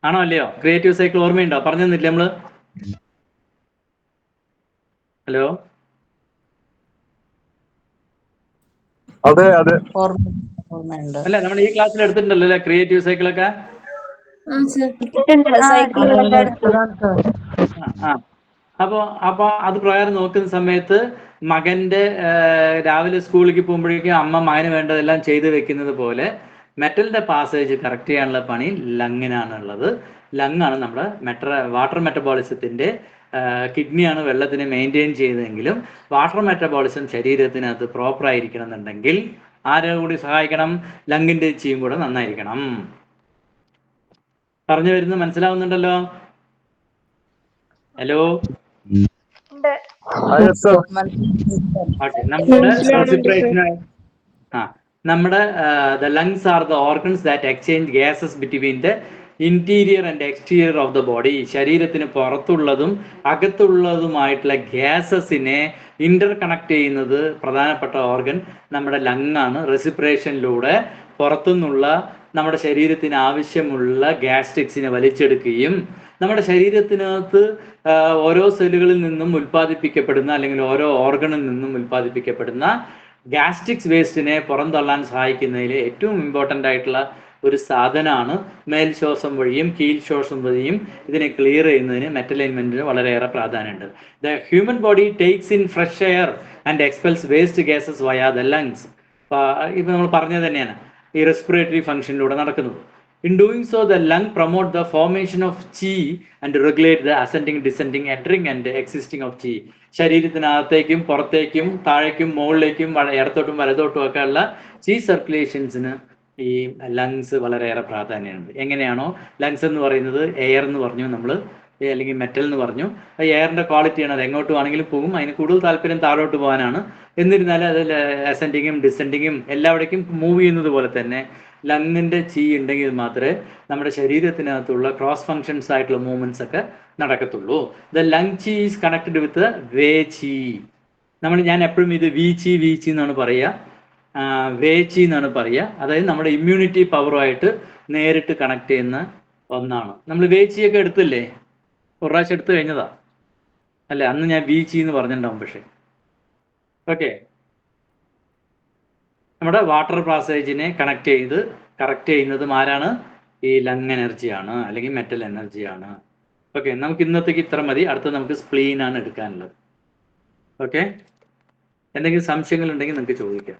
ആണോ അല്ലയോ? ക്രിയേറ്റീവ് സൈക്കിൾ ഓർമ്മയുണ്ടോ? പറഞ്ഞു തന്നില്ലേ നമ്മള്? ഹലോ, അതെ അതെ അല്ല നമ്മൾ ഈ ക്ലാസ്സിൽ എടുത്തിട്ടുണ്ടല്ലോ അല്ലേ ക്രിയേറ്റീവ് സൈക്കിളൊക്കെ? അപ്പൊ അത് പ്രകാരം നോക്കുന്ന സമയത്ത് മകന്റെ രാവിലെ സ്കൂളിലേക്ക് പോകുമ്പോഴേക്കും അമ്മ മകന് വേണ്ടതെല്ലാം ചെയ്തു വെക്കുന്നത് പോലെ മെറ്റലിന്റെ പാസേജ് കറക്റ്റ് ചെയ്യാനുള്ള പണി ലങ്ങിനാണുള്ളത്. ലങ്ങാണ് നമ്മുടെ വാട്ടർ മെറ്റബോളിസത്തിന്റെ കിഡ്നിയാണ് വെള്ളത്തിനെ മെയിൻറ്റെയിൻ ചെയ്തതെങ്കിലും വാട്ടർ മെറ്റബോളിസം ശരീരത്തിനകത്ത് പ്രോപ്പർ ആയിരിക്കണം എന്നുണ്ടെങ്കിൽ ആരെ കൂടി സഹായിക്കണം? ലങ്ങിന്റെ ചീയും കൂടെ നന്നായിരിക്കണം. പറഞ്ഞു വരുന്നത് മനസ്സിലാവുന്നുണ്ടല്ലോ? ഹലോ, നമ്മുടെ the lungs are the organs that exchange gases between the interior and exterior of the body. ശരീരത്തിന് പുറത്തുള്ളതും അകത്തുള്ളതുമായിട്ടുള്ള ഗ്യാസസിനെ ഇന്റർ കണക്ട് ചെയ്യുന്നത് പ്രധാനപ്പെട്ട ഓർഗൻ നമ്മുടെ ലങ്ങാണ്. റെസിപ്രേഷനിലൂടെ പുറത്തുനിന്നുള്ള നമ്മുടെ ശരീരത്തിന് ആവശ്യമുള്ള ഗ്യാസ്ട്രിക്സിനെ വലിച്ചെടുക്കുകയും നമ്മുടെ ശരീരത്തിനകത്ത് ഓരോ സെല്ലുകളിൽ നിന്നും ഉൽപ്പാദിപ്പിക്കപ്പെടുന്ന അല്ലെങ്കിൽ ഓരോ ഓർഗണിൽ നിന്നും ഉൽപ്പാദിപ്പിക്കപ്പെടുന്ന ഗ്യാസ്ട്രിക്സ് വേസ്റ്റിനെ പുറന്തള്ളാൻ സഹായിക്കുന്നതിൽ ഏറ്റവും ഇമ്പോർട്ടൻ്റ് ആയിട്ടുള്ള ഒരു സാധനമാണ് മേൽശ്വാസം വഴിയും കീഴ്ശ്വാസം വഴിയും ഇതിനെ ക്ലിയർ ചെയ്യുന്നതിന് മെറ്റൽ എലിമെന്റിന് വളരെയേറെ പ്രാധാന്യമുണ്ട്. The human body takes in fresh air and expels waste gases via the lungs. ഇപ്പം നമ്മൾ പറഞ്ഞത് തന്നെയാണ് ഈ റെസ്പിറേറ്ററി ഫംഗ്ഷനിലൂടെ നടക്കുന്നത്. In doing so, the lung promote the formation of chi and regulate the ascending, descending, entering and existing of chi. ശരീരത്തിനകത്തേക്കും പുറത്തേക്കും താഴേക്കും മുകളിലേക്കും ഇടത്തോട്ടും വലത്തോട്ടും ഒക്കെ ഉള്ള chi സർക്കുലേഷൻസിന് ഈ ലങ്സ് വളരെയേറെ പ്രാധാന്യമുണ്ട്. എങ്ങനെയാണോ ലങ്സ് എന്ന് പറയുന്നത് എയർ എന്ന് പറഞ്ഞു നമ്മൾ, അല്ലെങ്കിൽ മെറ്റൽ എന്ന് പറഞ്ഞു, എയറിന്റെ ക്വാളിറ്റിയാണ്, അത് എങ്ങോട്ട് വേണമെങ്കിലും പോകും. അതിന് കൂടുതൽ താല്പര്യം താഴോട്ട് പോകാനാണ്. എന്നിരുന്നാലും അത് അസെൻഡിങ്ങും ഡിസെൻഡിങ്ങും എല്ലാവിടേക്കും മൂവ് ചെയ്യുന്നത് പോലെ തന്നെ ലങ്ങിന്റെ ചീ ഉണ്ടെങ്കിൽ മാത്രമേ നമ്മുടെ ശരീരത്തിനകത്തുള്ള ക്രോസ് ഫങ്ഷൻസ് ആയിട്ടുള്ള മൂവ്മെന്റ്സ് ഒക്കെ നടക്കത്തുള്ളൂ. ദ ലങ് ചീ ഈസ് കണക്റ്റഡ് വിത്ത് വേ ചീ. ഞാൻ എപ്പോഴും ഇത് വി ചി എന്നാണ് പറയുക, വേ ചി എന്നാണ് പറയുക. അതായത് നമ്മുടെ ഇമ്മ്യൂണിറ്റി പവറുമായിട്ട് നേരിട്ട് കണക്ട് ചെയ്യുന്ന ഒന്നാണ്. നമ്മൾ വേ ചി ഒക്കെ എടുത്തില്ലേ? ഒരു പ്രാവശ്യം എടുത്തു കഴിഞ്ഞതാ അല്ലേ? അന്ന് ഞാൻ വി ചി എന്ന് പറഞ്ഞിട്ടുണ്ടാവും. പക്ഷേ ഓക്കെ, നമ്മുടെ വാട്ടർ പാസേജിനെ കറക്റ്റ് ചെയ്യുന്നതും ആരാണ്? ഈ ലങ് എനർജിയാണ് അല്ലെങ്കിൽ മെറ്റൽ എനർജിയാണ്. ഓക്കെ, നമുക്ക് ഇന്നത്തേക്ക് ഇത്ര മതി. അടുത്ത നമുക്ക് സ്പ്ലീൻ ആണ് എടുക്കാനുള്ളത്. ഓക്കെ, എന്തെങ്കിലും സംശയങ്ങൾ ഉണ്ടെങ്കിൽ നിങ്ങൾക്ക് ചോദിക്കാം.